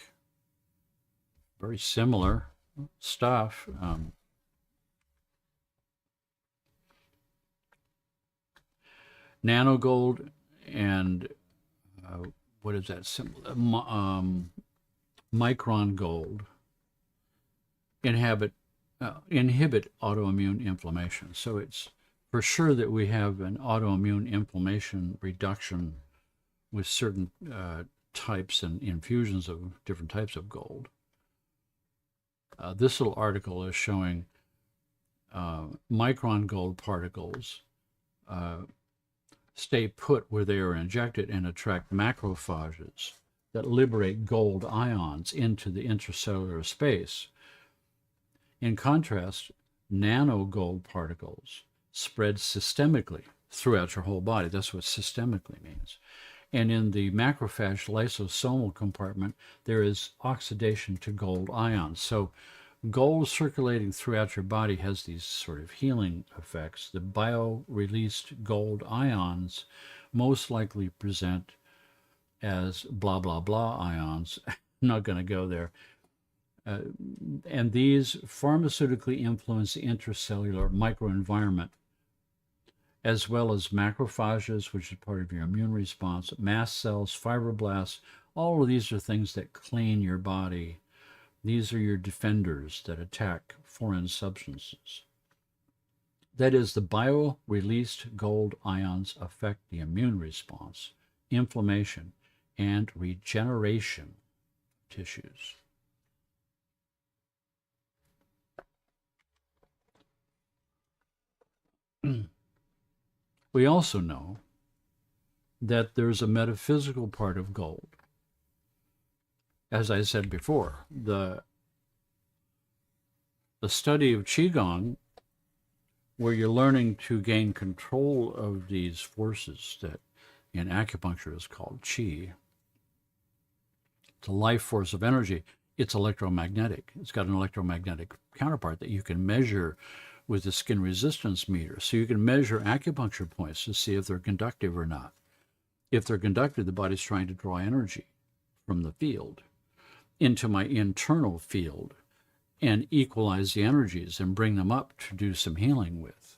Very similar stuff. Nanogold and what is that symbol? Micron gold inhibit autoimmune inflammation. So it's for sure that we have an autoimmune inflammation reduction with certain types and infusions of different types of gold. This little article is showing micron gold particles stay put where they are injected and attract macrophages that liberate gold ions into the intracellular space. In contrast, nano gold particles spread systemically throughout your whole body. That's what systemically means. And in the macrophage lysosomal compartment, there is oxidation to gold ions. So gold circulating throughout your body has these sort of healing effects. The bio-released gold ions most likely present as blah, blah, blah ions. I'm not going to go there. And these pharmaceutically influence the intracellular microenvironment, as well as macrophages, which is part of your immune response, mast cells, fibroblasts. All of these are things that clean your body. These are your defenders that attack foreign substances. That is, the bio-released gold ions affect the immune response, inflammation, and regeneration of tissues. We also know that there's a metaphysical part of gold. As I said before, the study of Qigong, where you're learning to gain control of these forces that in acupuncture is called Qi. It's a life force of energy. It's electromagnetic. It's got an electromagnetic counterpart that you can measure with the skin resistance meter. So you can measure acupuncture points to see if they're conductive or not. If they're conductive, the body's trying to draw energy from the field into my internal field and equalize the energies and bring them up to do some healing with.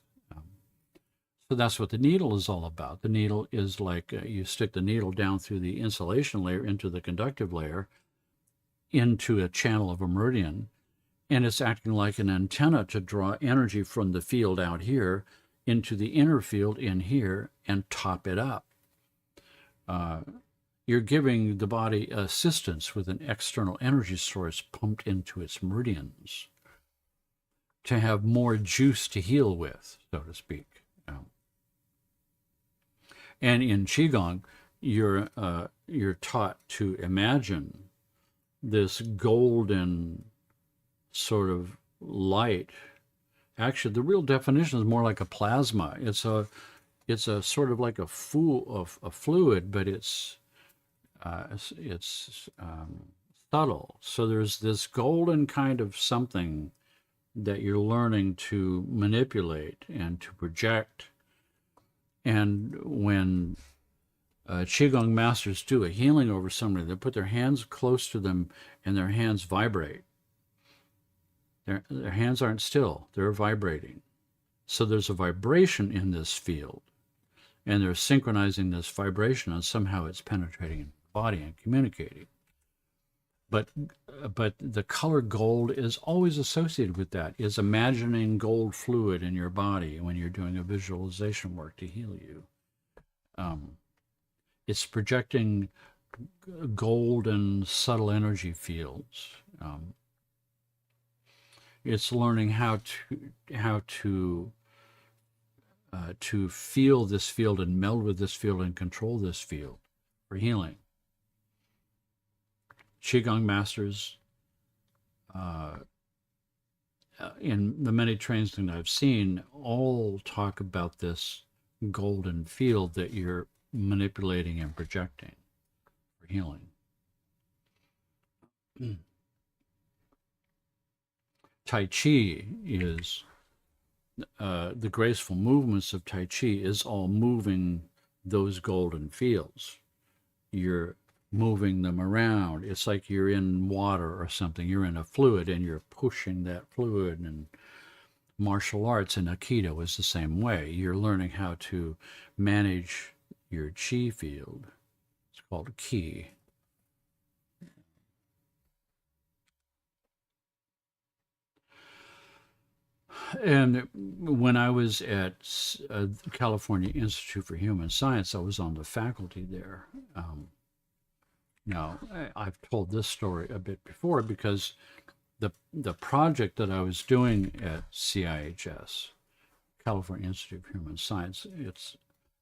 So that's what the needle is all about. The needle is like you stick the needle down through the insulation layer into the conductive layer, into a channel of a meridian, and it's acting like an antenna to draw energy from the field out here into the inner field in here and top it up. You're giving the body assistance with an external energy source pumped into its meridians to have more juice to heal with, so to speak. And in Qigong, you're taught to imagine this golden sort of light. Actually, the real definition is more like a plasma. It's a sort of like a fluid, but it's subtle. So there's this golden kind of something that you're learning to manipulate and to project. And when Qigong masters do a healing over somebody, they put their hands close to them and their hands vibrate. Their hands aren't still, they're vibrating. So there's a vibration in this field, and they're synchronizing this vibration, and somehow it's penetrating the body and communicating. But the color gold is always associated with that, is imagining gold fluid in your body when you're doing a visualization work to heal you. It's projecting golden subtle energy fields. It's learning how to feel this field and meld with this field and control this field for healing. Qigong masters, in the many trainings that I've seen, all talk about this golden field that you're manipulating and projecting for healing. Tai Chi is, the graceful movements of Tai Chi is all moving those golden fields. You're moving them around. It's like you're in water or something. You're in a fluid and you're pushing that fluid. And martial arts and Aikido is the same way. You're learning how to manage your chi field. It's called ki. And when I was at California Institute for Human Science, I was on the faculty there. Now, I've told this story a bit before because the project that I was doing at CIHS, California Institute of Human Science, it's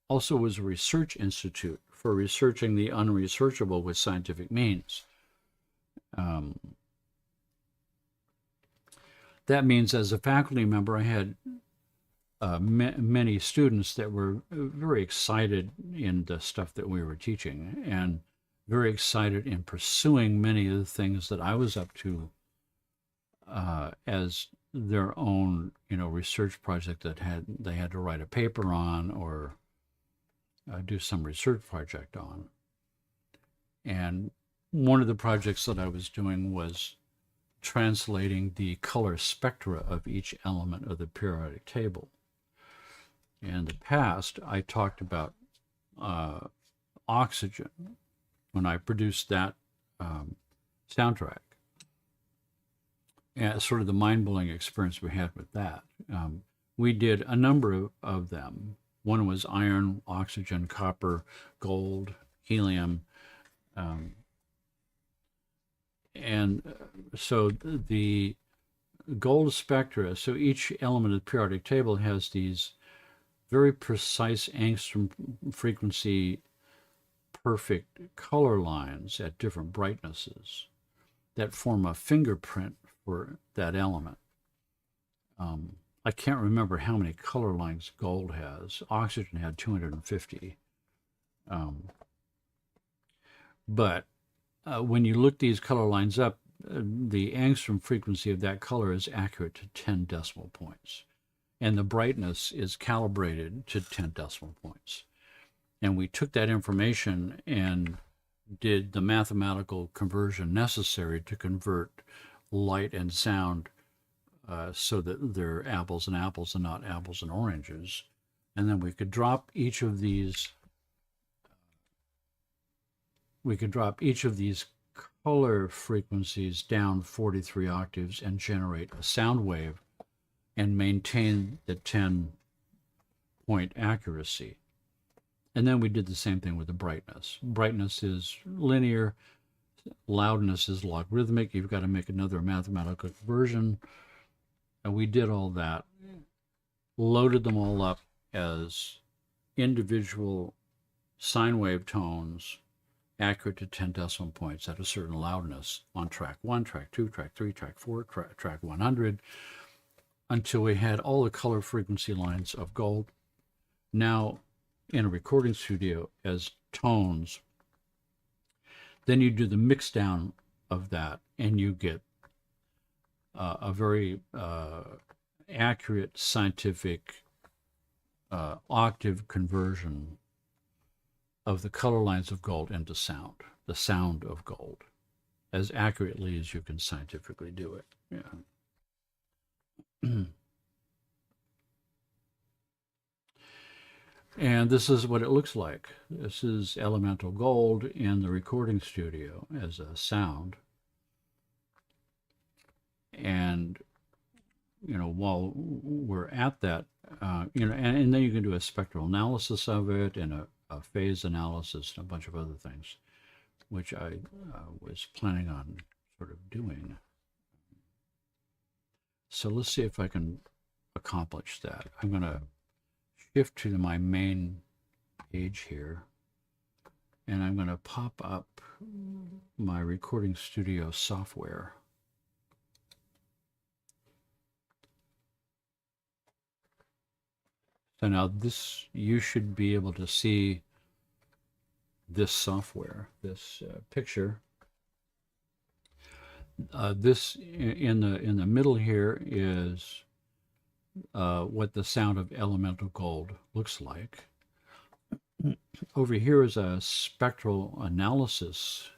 also was a research institute for researching the unresearchable with scientific means. That means as a faculty member, I had many students that were very excited in the stuff that we were teaching and very excited in pursuing many of the things that I was up to as their own, research project that they had to write a paper on or do some research project on. And one of the projects that I was doing was translating the color spectra of each element of the periodic table. In the past, I talked about oxygen when I produced that soundtrack. And sort of the mind-blowing experience we had with that. We did a number of them. One was iron, oxygen, copper, gold, helium. And so the gold spectra, so each element of the periodic table has these very precise angstrom frequency, perfect color lines at different brightnesses that form a fingerprint for that element. I can't remember how many color lines gold has. Oxygen had 250. But when you look these color lines up, the angstrom frequency of that color is accurate to 10 decimal points. And the brightness is calibrated to 10 decimal points. And we took that information and did the mathematical conversion necessary to convert light and sound so that they're apples and apples and not apples and oranges. And then we could drop each of these color frequencies down 43 octaves and generate a sound wave and maintain the 10-point accuracy. And then we did the same thing with the brightness. Brightness is linear, loudness is logarithmic. You've got to make another mathematical conversion. And we did all that, loaded them all up as individual sine wave tones accurate to 10 decimal points at a certain loudness on track 1, track 2, track 3, track 4, track 100, until we had all the color frequency lines of gold now in a recording studio as tones. Then you do the mix down of that and you get a very accurate scientific octave conversion of the color lines of gold into sound, the sound of gold, as accurately as you can scientifically do it. Yeah. And this is what it looks like. This is elemental gold in the recording studio as a sound. And, while we're at that, and then you can do a spectral analysis of it and a phase analysis and a bunch of other things, which I was planning on sort of doing. So let's see if I can accomplish that. I'm going to shift to my main page here, and I'm going to pop up my recording studio software. So now you should be able to see this software, this picture. This in the middle here is what the sound of elemental gold looks like. Over here is a spectral analysis.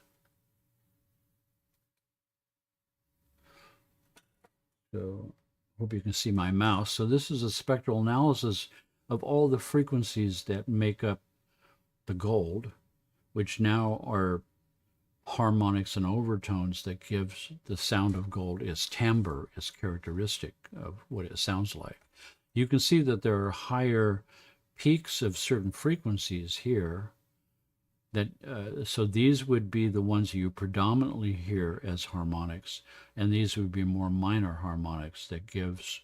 So hope you can see my mouse. So this is a spectral analysis of all the frequencies that make up the gold, which now are harmonics and overtones that gives the sound of gold its timbre, its characteristic of what it sounds like. You can see that there are higher peaks of certain frequencies here. That so these would be the ones you predominantly hear as harmonics, and these would be more minor harmonics that gives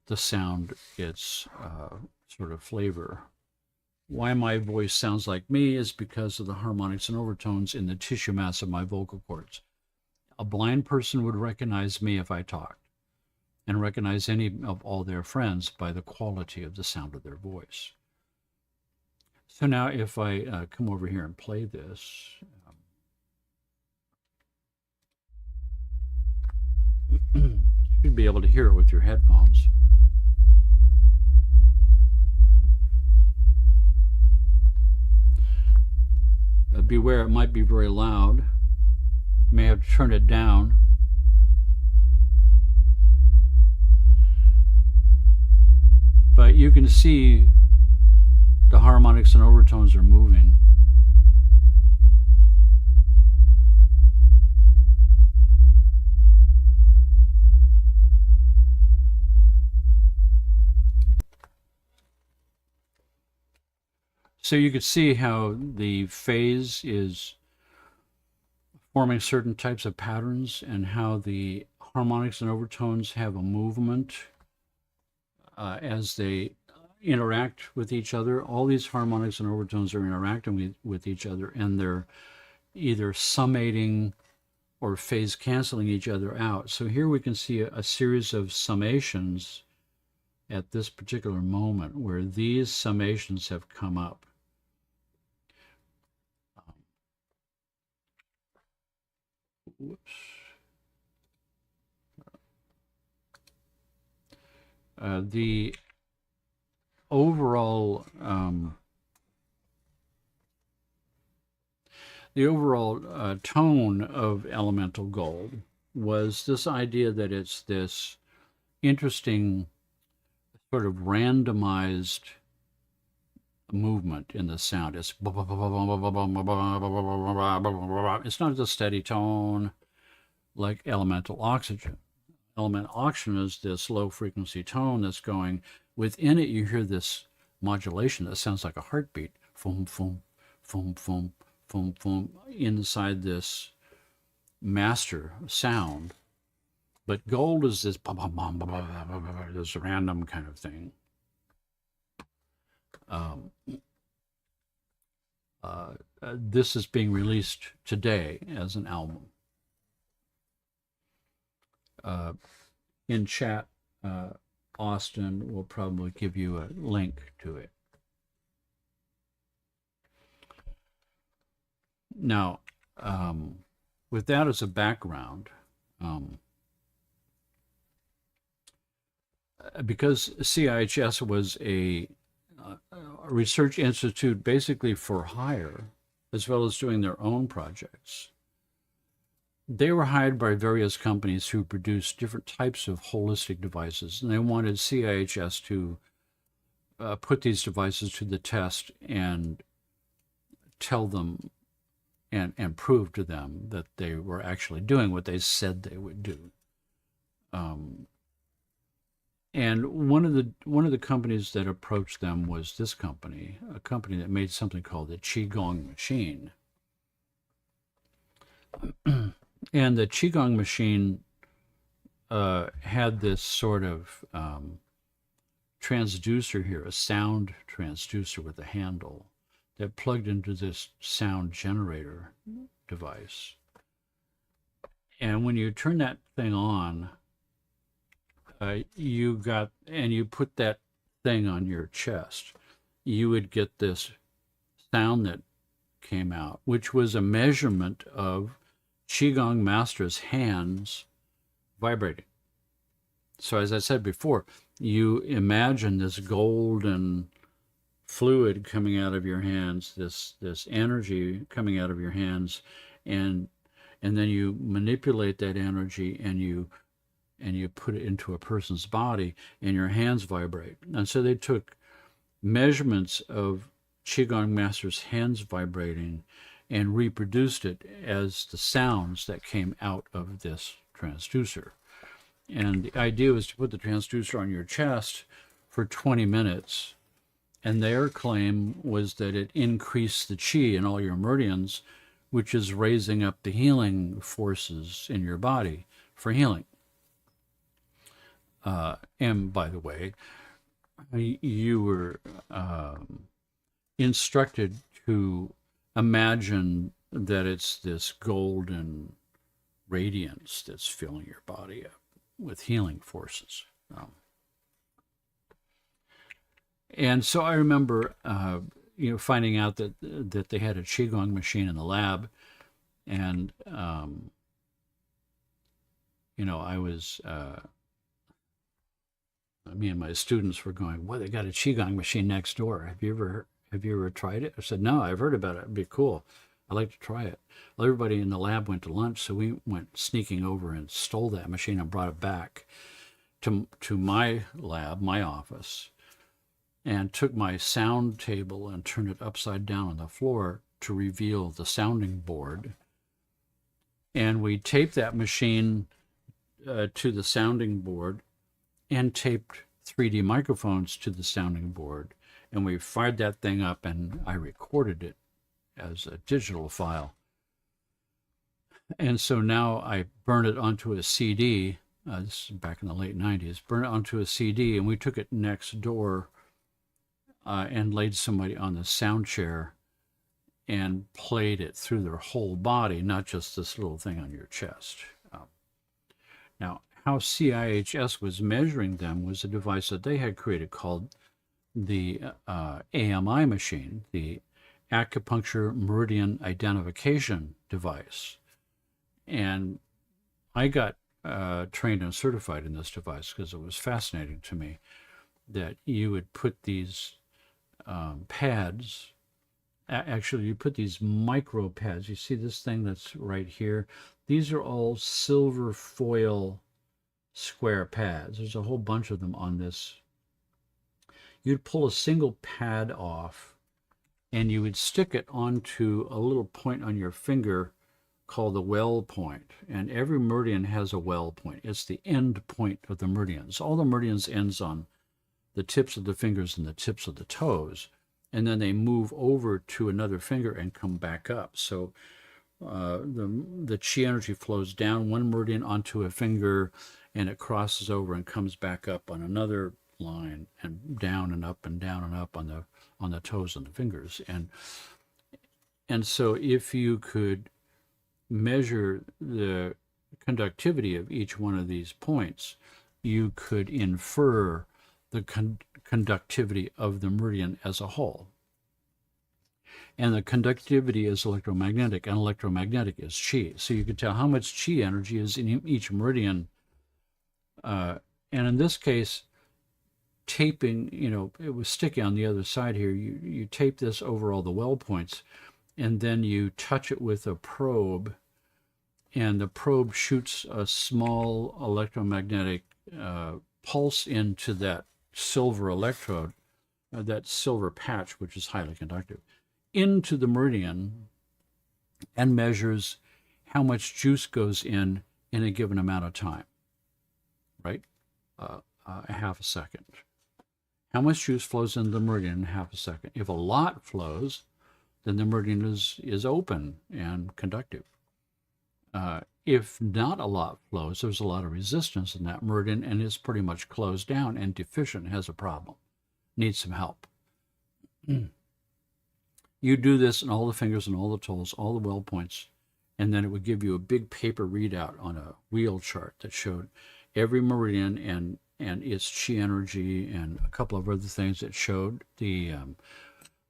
the sound its sort of flavor. Why my voice sounds like me is because of the harmonics and overtones in the tissue mass of my vocal cords. A blind person would recognize me if I talked, and recognize any of all their friends by the quality of the sound of their voice. So now if I come over here and play this, you should be able to hear it with your headphones. Beware, it might be very loud. You may have to turn it down. But you can see the harmonics and overtones are moving. So you could see how the phase is forming certain types of patterns and how the harmonics and overtones have a movement as they interact with each other. All these harmonics and overtones are interacting with each other, and they're either summating or phase canceling each other out. So here we can see a series of summations at this particular moment where these summations have come up. Whoops. The overall tone of elemental gold was this idea that it's this interesting sort of randomized movement in the sound. It's not a steady tone like elemental oxygen. Elemental oxygen is this low frequency tone that's going. Within it, you hear this modulation that sounds like a heartbeat. Foom, foom, foom, foom, foom, foom, inside this master sound. But gold is this this random kind of thing. This is being released today as an album. In chat, Austin will probably give you a link to it. Now, with that as a background, because CIHS was a research institute basically for hire, as well as doing their own projects, they were hired by various companies who produced different types of holistic devices, and they wanted CIHS to put these devices to the test and tell them and prove to them that they were actually doing what they said they would do. And one of the companies that approached them was this company, a company that made something called the Qigong machine. And the Qigong machine had this sort of transducer here, a sound transducer with a handle that plugged into this sound generator device. And when you turn that thing on, you put that thing on your chest, you would get this sound that came out, which was a measurement of Qigong master's hands vibrating. So as I said before, you imagine this golden fluid coming out of your hands, this energy coming out of your hands, and then you manipulate that energy and you put it into a person's body, and your hands vibrate. And so they took measurements of Qigong master's hands vibrating and reproduced it as the sounds that came out of this transducer. And the idea was to put the transducer on your chest for 20 minutes. And their claim was that it increased the qi in all your meridians, which is raising up the healing forces in your body for healing. And by the way, you were instructed to imagine that it's this golden radiance that's filling your body up with healing forces. And so I remember, finding out that they had a Qigong machine in the lab, and I was, me and my students were going, "Well, they got a Qigong machine next door. Have you ever tried it?" I said, "No, I've heard about it. It'd be cool. I'd like to try it." Well, everybody in the lab went to lunch, so we went sneaking over and stole that machine and brought it back to my lab, my office, and took my sound table and turned it upside down on the floor to reveal the sounding board. And we taped that machine to the sounding board and taped 3D microphones to the sounding board. And we fired that thing up, and I recorded it as a digital file. And so now I burned it onto a CD. This is back in the late 90s. Burned it onto a CD, and we took it next door and laid somebody on the sound chair and played it through their whole body, not just this little thing on your chest. Now, how CIHS was measuring them was a device that they had created called the AMI machine, the Acupuncture Meridian Identification Device. And I got trained and certified in this device because it was fascinating to me that you would put these pads, actually you put these micro pads. You see this thing that's right here? These are all silver foil square pads. There's a whole bunch of them on this. You'd pull a single pad off and you would stick it onto a little point on your finger called the well point. And every meridian has a well point. It's the end point of the meridians. All the meridians ends on the tips of the fingers and the tips of the toes. And then they move over to another finger and come back up. So the chi energy flows down one meridian onto a finger, and it crosses over and comes back up on another line, and down and up and down and up on the toes and the fingers. And so if you could measure the conductivity of each one of these points, you could infer the conductivity of the meridian as a whole. And the conductivity is electromagnetic, and electromagnetic is chi. So you could tell how much chi energy is in each meridian. And in this case, taping, it was sticky on the other side here. You tape this over all the well points, and then you touch it with a probe, and the probe shoots a small electromagnetic pulse into that silver electrode, that silver patch, which is highly conductive, into the meridian, and measures how much juice goes in a given amount of time, right? A half a second. How much juice flows into the meridian in half a second? If a lot flows, then the meridian is open and conductive. If not a lot flows, there's a lot of resistance in that meridian, and it's pretty much closed down and deficient, has a problem, needs some help. You do this in all the fingers and all the toes, all the well points, and then it would give you a big paper readout on a wheel chart that showed every meridian and its chi energy, and a couple of other things that showed the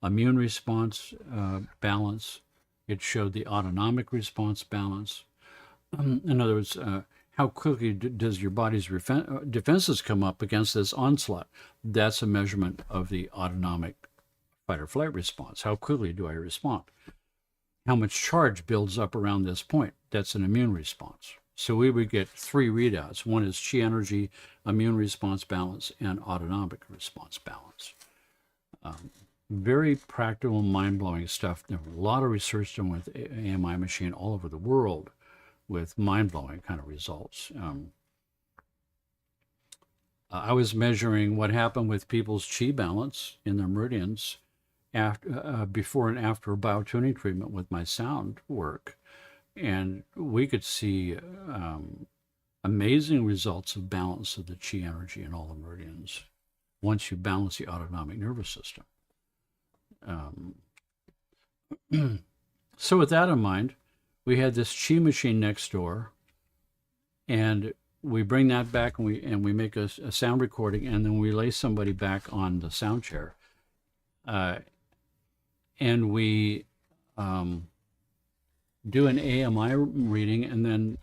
immune response balance. It showed the autonomic response balance. In other words, how quickly does your body's defenses come up against this onslaught? That's a measurement of the autonomic fight or flight response. How quickly do I respond? How much charge builds up around this point? That's an immune response. So we would get 3 readouts. One is chi energy, immune response balance, and autonomic response balance. Very practical, mind-blowing stuff. There's a lot of research done with AMI machine all over the world with mind-blowing kind of results. I was measuring what happened with people's chi balance in their meridians after, before and after biotuning treatment with my sound work. And we could see amazing results of balance of the chi energy in all the meridians once you balance the autonomic nervous system. So with that in mind, we had this chi machine next door, and we bring that back and we make a sound recording, and then we lay somebody back on the sound chair, and we do an AMI reading, and then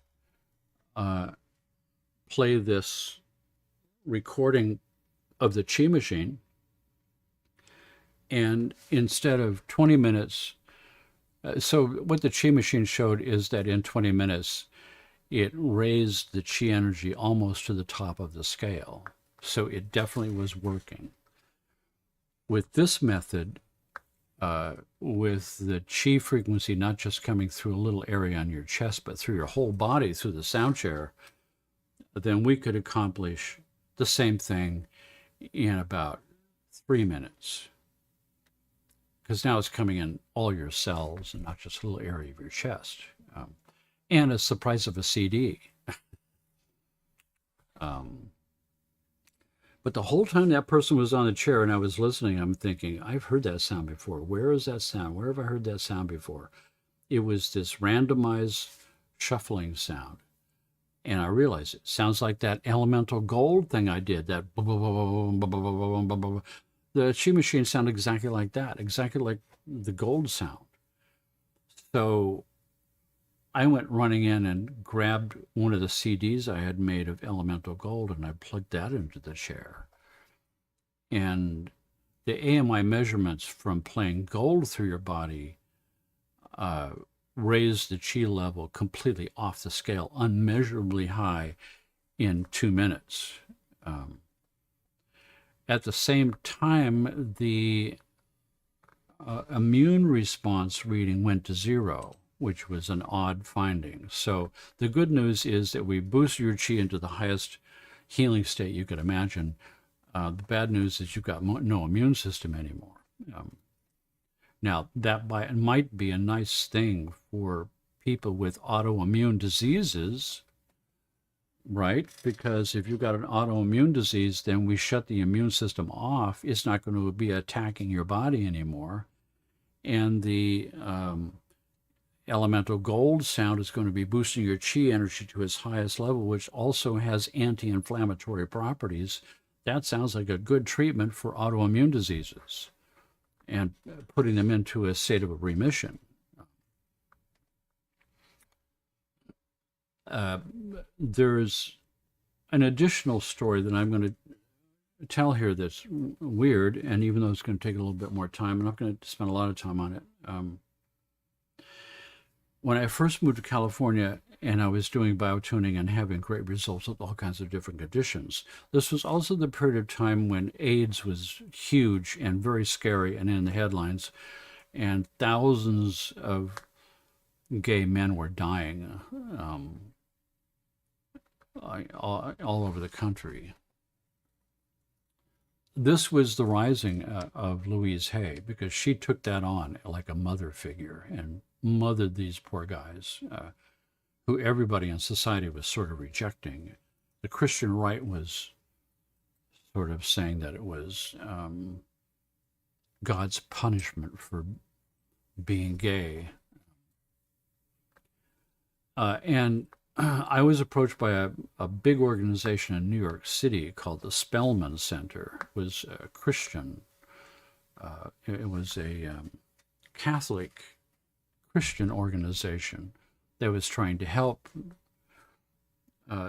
play this recording of the chi machine. And instead of 20 minutes, so what the chi machine showed is that in 20 minutes, it raised the chi energy almost to the top of the scale. So it definitely was working. With this method, with the chi frequency not just coming through a little area on your chest, but through your whole body, through the sound chair, then we could accomplish the same thing in about 3 minutes. Because now it's coming in all your cells and not just a little area of your chest. And it's the price of a CD. But the whole time that person was on the chair and I was listening, I'm thinking, I've heard that sound before. Where is that sound? Where have I heard that sound before? It was this randomized shuffling sound. And I realized it sounds like that elemental gold thing I did, that the chi machine sounded exactly like that, exactly like the gold sound. So I went running in and grabbed one of the CDs I had made of elemental gold, and I plugged that into the chair. And the AMI measurements from playing gold through your body raised the chi level completely off the scale, unmeasurably high in 2 minutes. At the same time, the immune response reading went to 0, which was an odd finding. So the good news is that we boosted your chi into the highest healing state you could imagine. The bad news is you've got no immune system anymore. Now, that might be a nice thing for people with autoimmune diseases, right? Because if you've got an autoimmune disease, then we shut the immune system off. It's not going to be attacking your body anymore. And the elemental gold sound is going to be boosting your chi energy to its highest level, which also has anti-inflammatory properties. That sounds like a good treatment for autoimmune diseases and putting them into a state of remission. There's an additional story that I'm going to tell here that's weird, and even though it's going to take a little bit more time, I'm not going to spend a lot of time on it. When I first moved to California and I was doing biotuning and having great results with all kinds of different conditions, this was also the period of time when AIDS was huge and very scary and in the headlines, and thousands of gay men were dying all over the country. This was the rising of Louise Hay, because she took that on like a mother figure and mothered these poor guys who everybody in society was sort of rejecting. The Christian right was sort of saying that it was God's punishment for being gay. And I was approached by a big organization in New York City called the Spellman Center. It was a Christian. It was a Catholic Christian organization that was trying to help.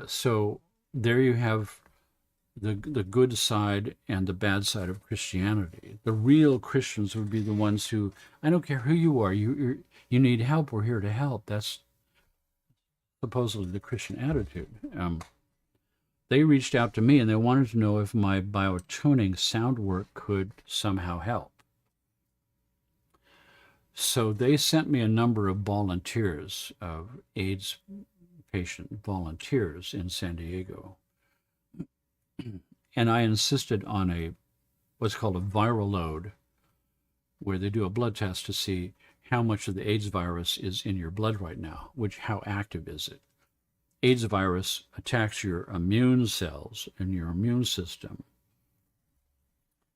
So there you have the good side and the bad side of Christianity. The real Christians would be the ones who, I don't care who you are, you need help, we're here to help. That's supposedly the Christian attitude. They reached out to me and they wanted to know if my biotuning sound work could somehow help. So they sent me a number of volunteers, of AIDS patient volunteers in San Diego. And I insisted on what's called a viral load, where they do a blood test to see how much of the AIDS virus is in your blood right now, how active is it. AIDS virus attacks your immune cells and your immune system,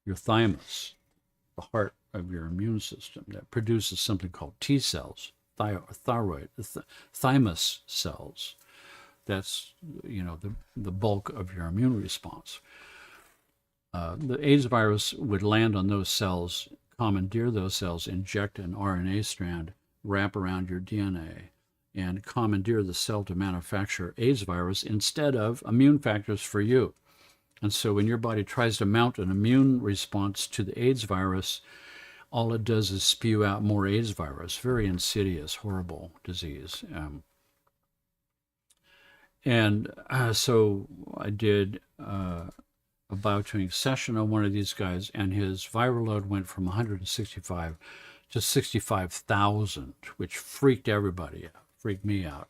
your thymus, the heart of your immune system, that produces something called T cells, thymus cells. That's, the bulk of your immune response. The AIDS virus would land on those cells, commandeer those cells, inject an RNA strand, wrap around your DNA, and commandeer the cell to manufacture AIDS virus instead of immune factors for you. And so when your body tries to mount an immune response to the AIDS virus, all it does is spew out more AIDS virus. Very insidious, horrible disease. So I did a biotuning session on one of these guys, and his viral load went from 165 to 65,000, which freaked everybody out, freaked me out.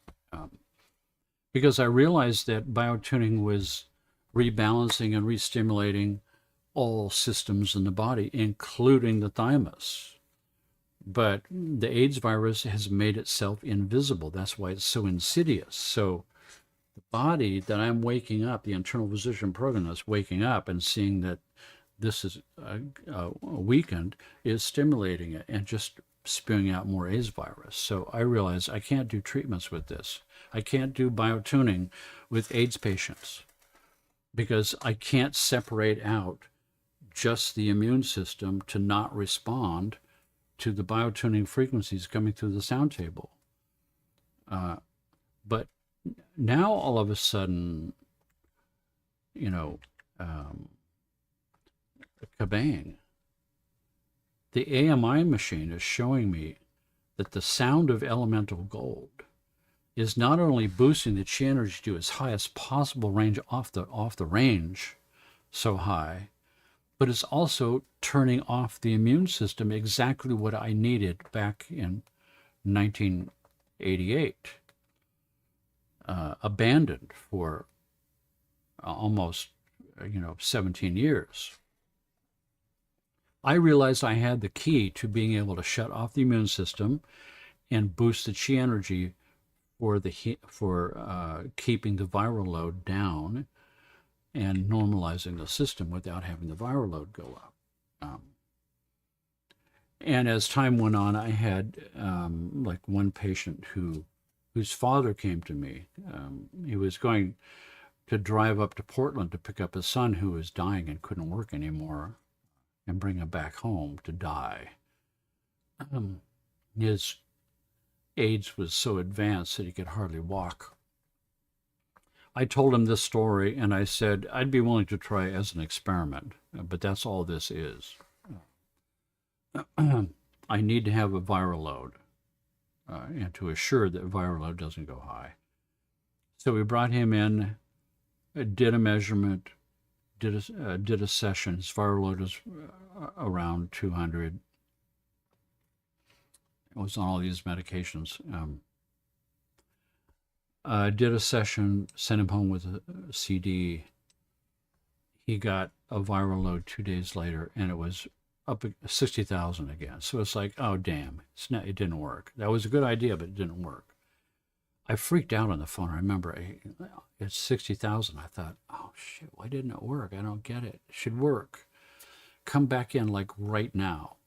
Because I realized that biotuning was rebalancing and restimulating all systems in the body, including the thymus. But the AIDS virus has made itself invisible. That's why it's so insidious. So the body that I'm waking up, the internal physician program that's waking up and seeing that this is weakened, is stimulating it and just spewing out more AIDS virus. So I realized I can't do treatments with this. I can't do biotuning with AIDS patients because I can't separate out just the immune system to not respond to the biotuning frequencies coming through the sound table. But now all of a sudden, kabang, the AMI machine is showing me that the sound of elemental gold is not only boosting the chi energy to its highest possible range off the range so high, but it's also turning off the immune system, exactly what I needed back in 1988, abandoned for almost 17 years. I realized I had the key to being able to shut off the immune system and boost the chi energy for keeping the viral load down and normalizing the system without having the viral load go up. And as time went on, I had like one patient whose father came to me. He was going to drive up to Portland to pick up his son who was dying and couldn't work anymore and bring him back home to die. His AIDS was so advanced that he could hardly walk. I told him this story and I said, I'd be willing to try as an experiment, but that's all this is. I need to have a viral load and to assure that viral load doesn't go high. So we brought him in, did a measurement, did a session. His viral load was around 200. It was on all these medications. Did a session, sent him home with a CD. He got a viral load 2 days later, and it was up 60,000 again. So it's like, oh, damn, it didn't work. That was a good idea, but it didn't work. I freaked out on the phone. I remember it's 60,000. I thought, oh, shit, why didn't it work? I don't get it. It should work. Come back in like right now.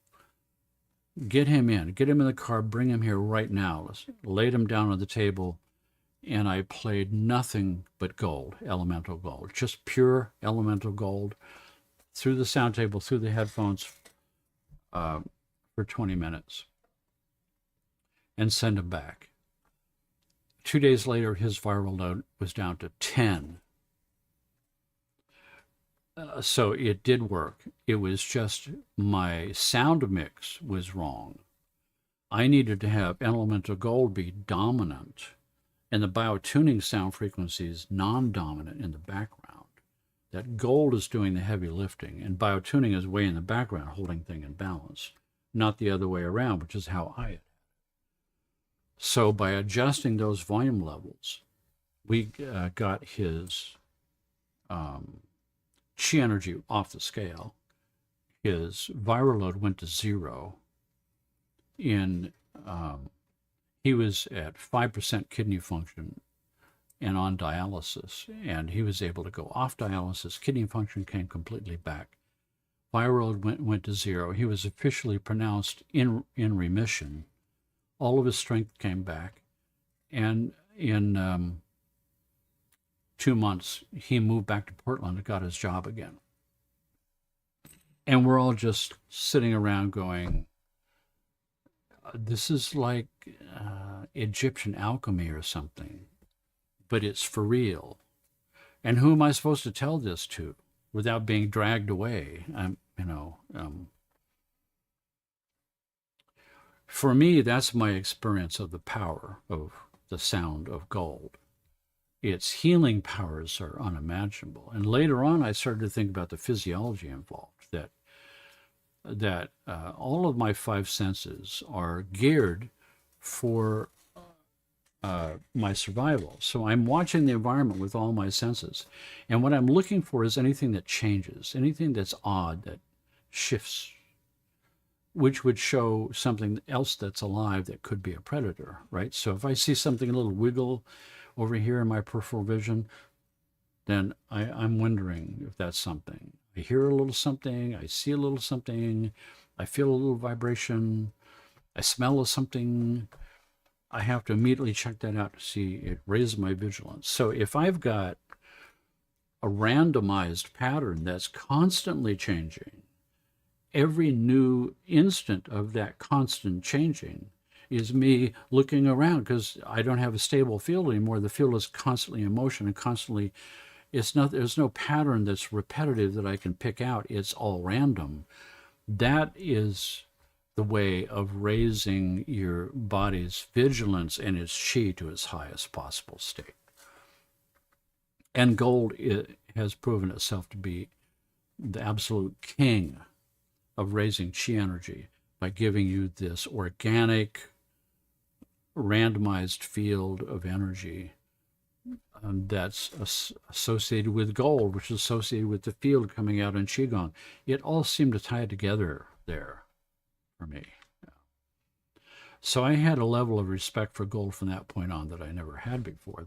Get him in the car, bring him here right now. Laid him down on the table, and I played nothing but gold, elemental gold, just pure elemental gold through the sound table, through the headphones for 20 minutes and send him back. 2 days later, his viral load was down to 10. So it did work. It was just my sound mix was wrong. I needed to have elemental gold be dominant and the biotuning sound frequencies non-dominant in the background. That gold is doing the heavy lifting, and biotuning is way in the background, holding things in balance, not the other way around, which is how I. So by adjusting those volume levels, we got his chi energy off the scale. His viral load went to zero. He was at 5% kidney function and on dialysis, and he was able to go off dialysis. Kidney function came completely back. Viral load went to zero. He was officially pronounced in remission. All of his strength came back, and in 2 months, he moved back to Portland and got his job again. And we're all just sitting around going, this is like Egyptian alchemy or something, but it's for real. And who am I supposed to tell this to without being dragged away? For me, that's my experience of the power of the sound of gold. Its healing powers are unimaginable. And later on, I started to think about the physiology involved, that all of my five senses are geared for my survival. So I'm watching the environment with all my senses. And what I'm looking for is anything that changes, anything that's odd, that shifts, which would show something else that's alive that could be a predator, right? So if I see something a little wiggle over here in my peripheral vision, then I'm wondering if that's something. I hear a little something, I see a little something, I feel a little vibration, I smell something. I have to immediately check that out to see it raises my vigilance. So if I've got a randomized pattern that's constantly changing, every new instant of that constant changing is me looking around, because I don't have a stable field anymore. The field is constantly in motion and constantly, there's no pattern that's repetitive that I can pick out. It's all random. That is the way of raising your body's vigilance and its chi to its highest possible state. And gold has proven itself to be the absolute king of raising chi energy by giving you this organic, randomized field of energy that's associated with gold, which is associated with the field coming out in Qigong. It all seemed to tie together there for me. So I had a level of respect for gold from that point on that I never had before,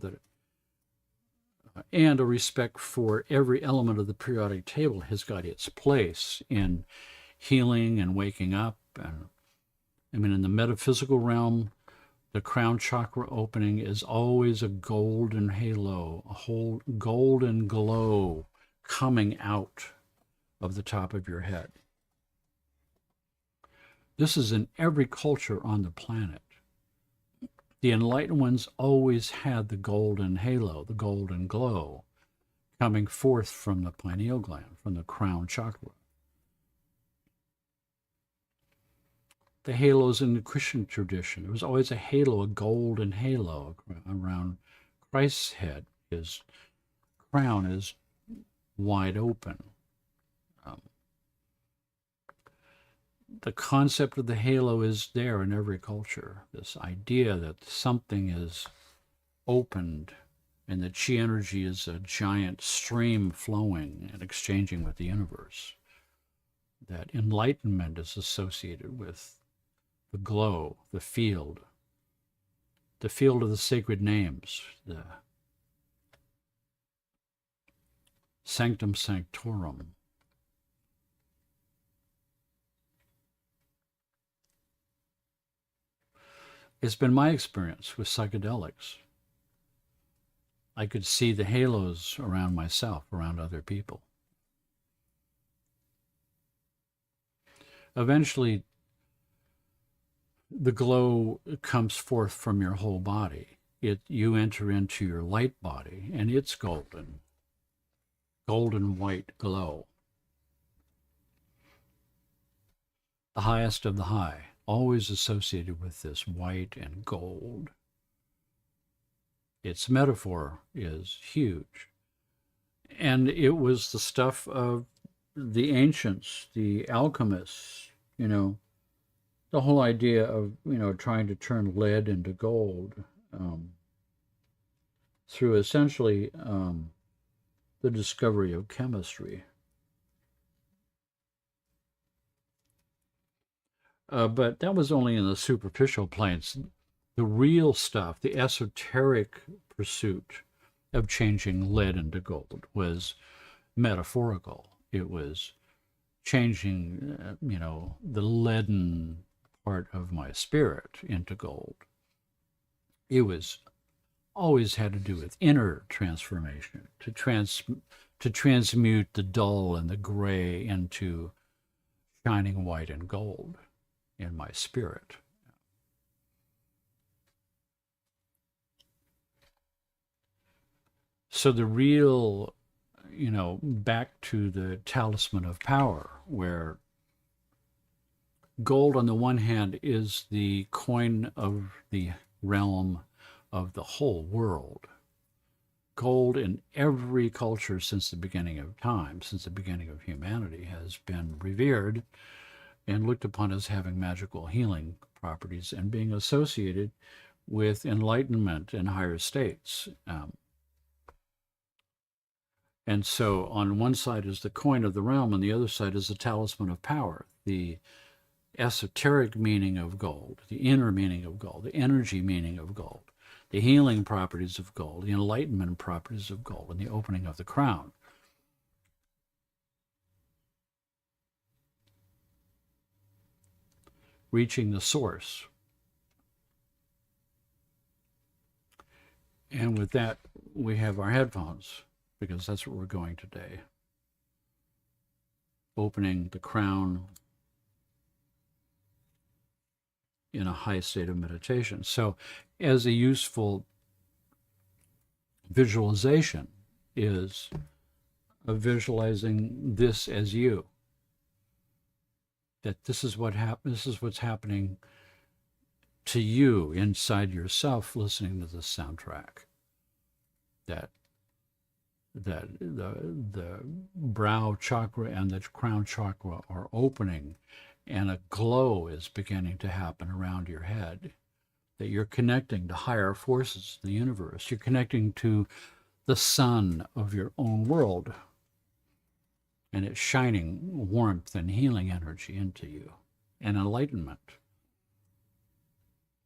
and a respect for every element of the periodic table has got its place in healing and waking up. And I mean, in the metaphysical realm, the crown chakra opening is always a golden halo, a whole golden glow coming out of the top of your head. This is in every culture on the planet. The enlightened ones always had the golden halo, the golden glow, coming forth from the pineal gland, from the crown chakra. The halos in the Christian tradition, there was always a halo, a golden halo around Christ's head. His crown is wide open. The concept of the halo is there in every culture. This idea that something is opened and that chi energy is a giant stream flowing and exchanging with the universe. That enlightenment is associated with the glow, the field of the sacred names, the sanctum sanctorum. It's been my experience with psychedelics. I could see the halos around myself, around other people. Eventually, the glow comes forth from your whole body. You enter into your light body, and it's golden golden white glow. The highest of the high, always associated with this white and gold. Its metaphor is huge. And it was the stuff of the ancients, the alchemists, the whole idea of, trying to turn lead into gold through essentially the discovery of chemistry. But that was only in the superficial planes. The real stuff, the esoteric pursuit of changing lead into gold was metaphorical. It was changing, the leaden part of my spirit into gold. It was always had to do with inner transformation, to transmute the dull and the gray into shining white and gold in my spirit. So the real, back to the talisman of power, where gold on the one hand is the coin of the realm of the whole world. Gold in every culture since the beginning of time, since the beginning of humanity, has been revered and looked upon as having magical healing properties and being associated with enlightenment and higher states. And so on one side is the coin of the realm, and the other side is the talisman of power, the esoteric meaning of gold, the inner meaning of gold, the energy meaning of gold, the healing properties of gold, the enlightenment properties of gold, and the opening of the crown. Reaching the source. And with that, we have our headphones, because that's what we're going today. Opening the crown in a high state of meditation. So as a useful visualization is of visualizing this as you. That this is what's happening to you inside yourself listening to this soundtrack. That the brow chakra and the crown chakra are opening, and a glow is beginning to happen around your head. That you're connecting to higher forces of the universe. You're connecting to the sun of your own world, and it's shining warmth and healing energy into you, and enlightenment.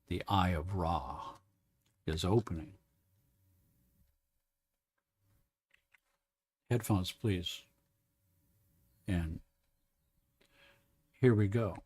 The eye of Ra is opening. Headphones, please. And here we go.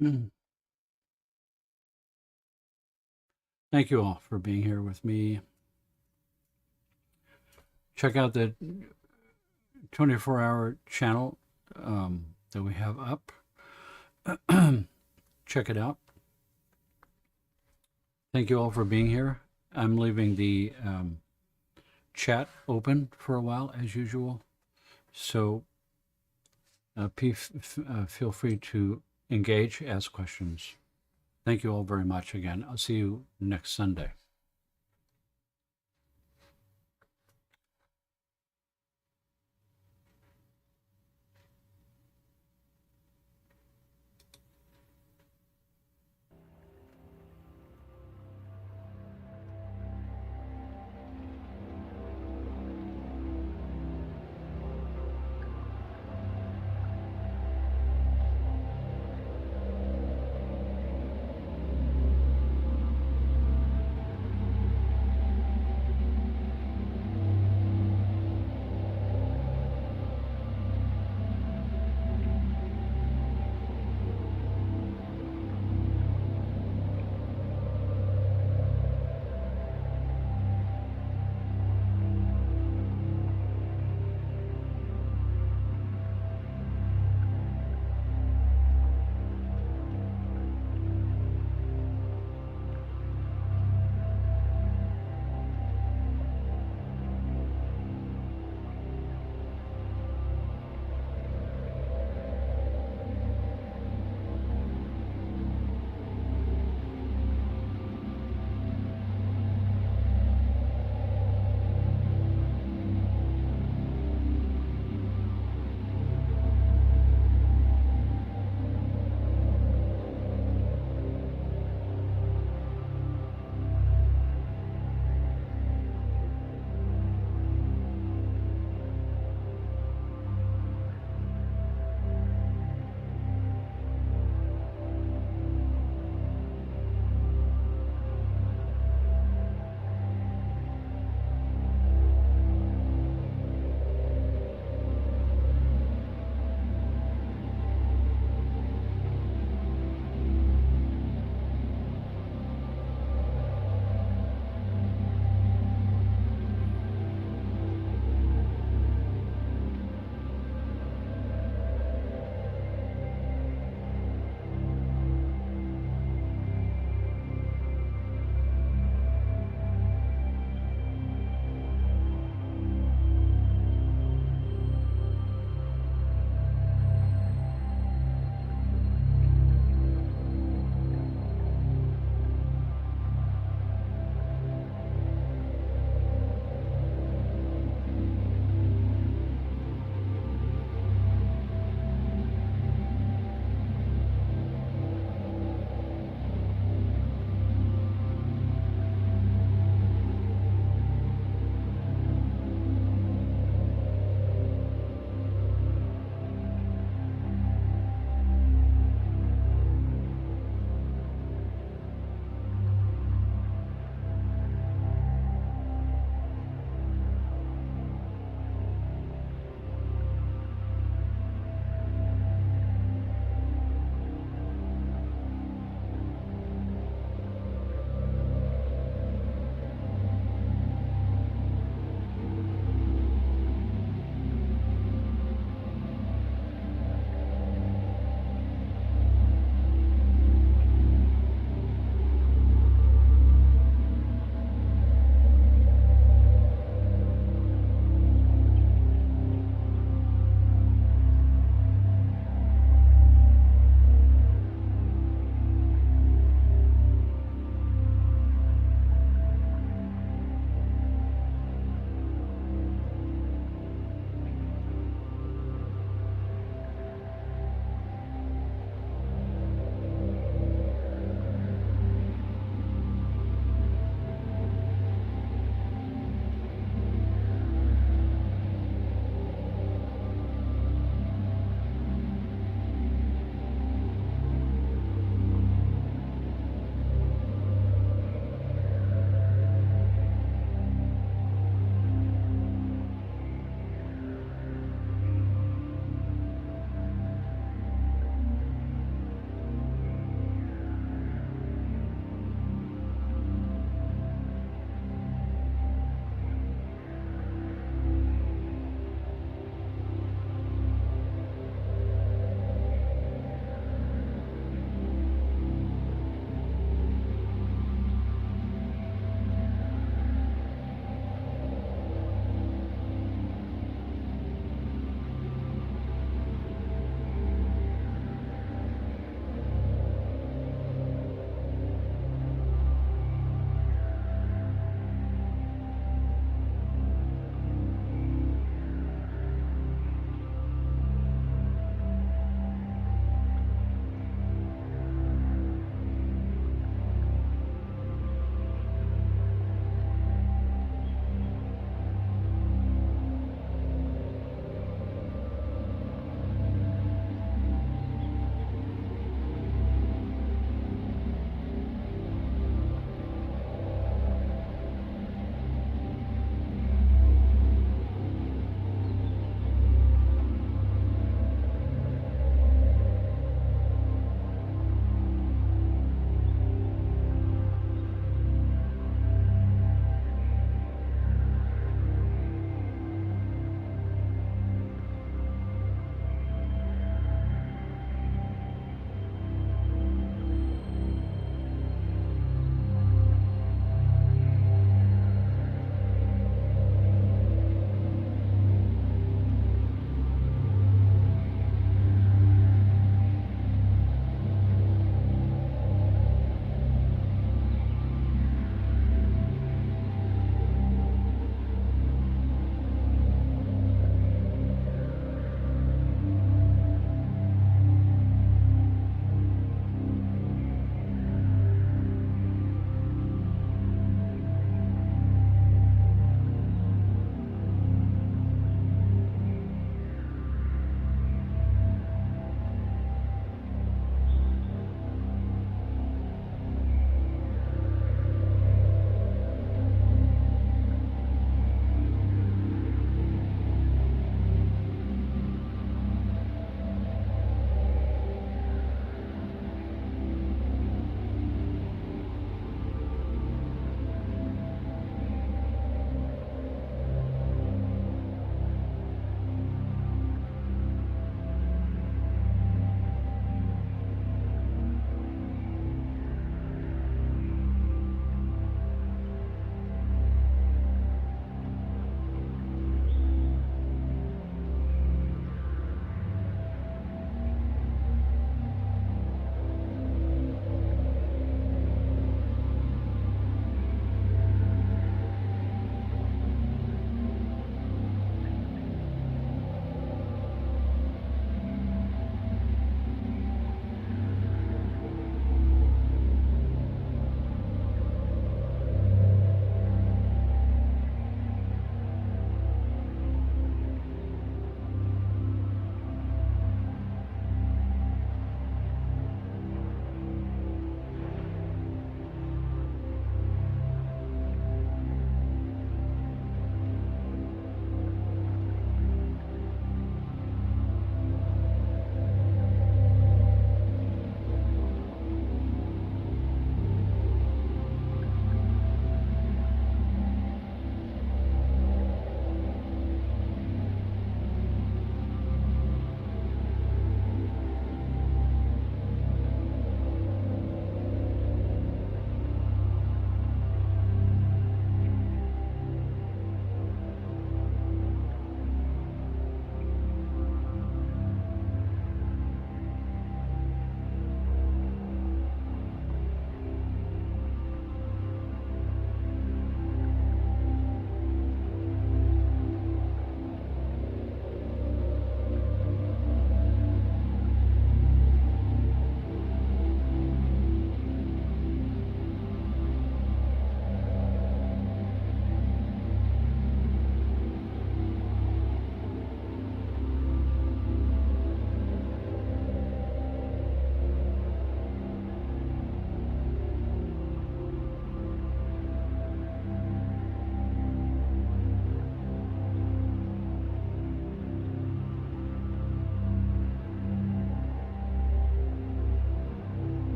Thank you all for being here with me. Check out the 24-hour channel that we have up. Check it out. Thank you all for being here. I'm leaving the chat open for a while, as usual. So feel free to engage, ask questions. Thank you all very much again. I'll see you next Sunday.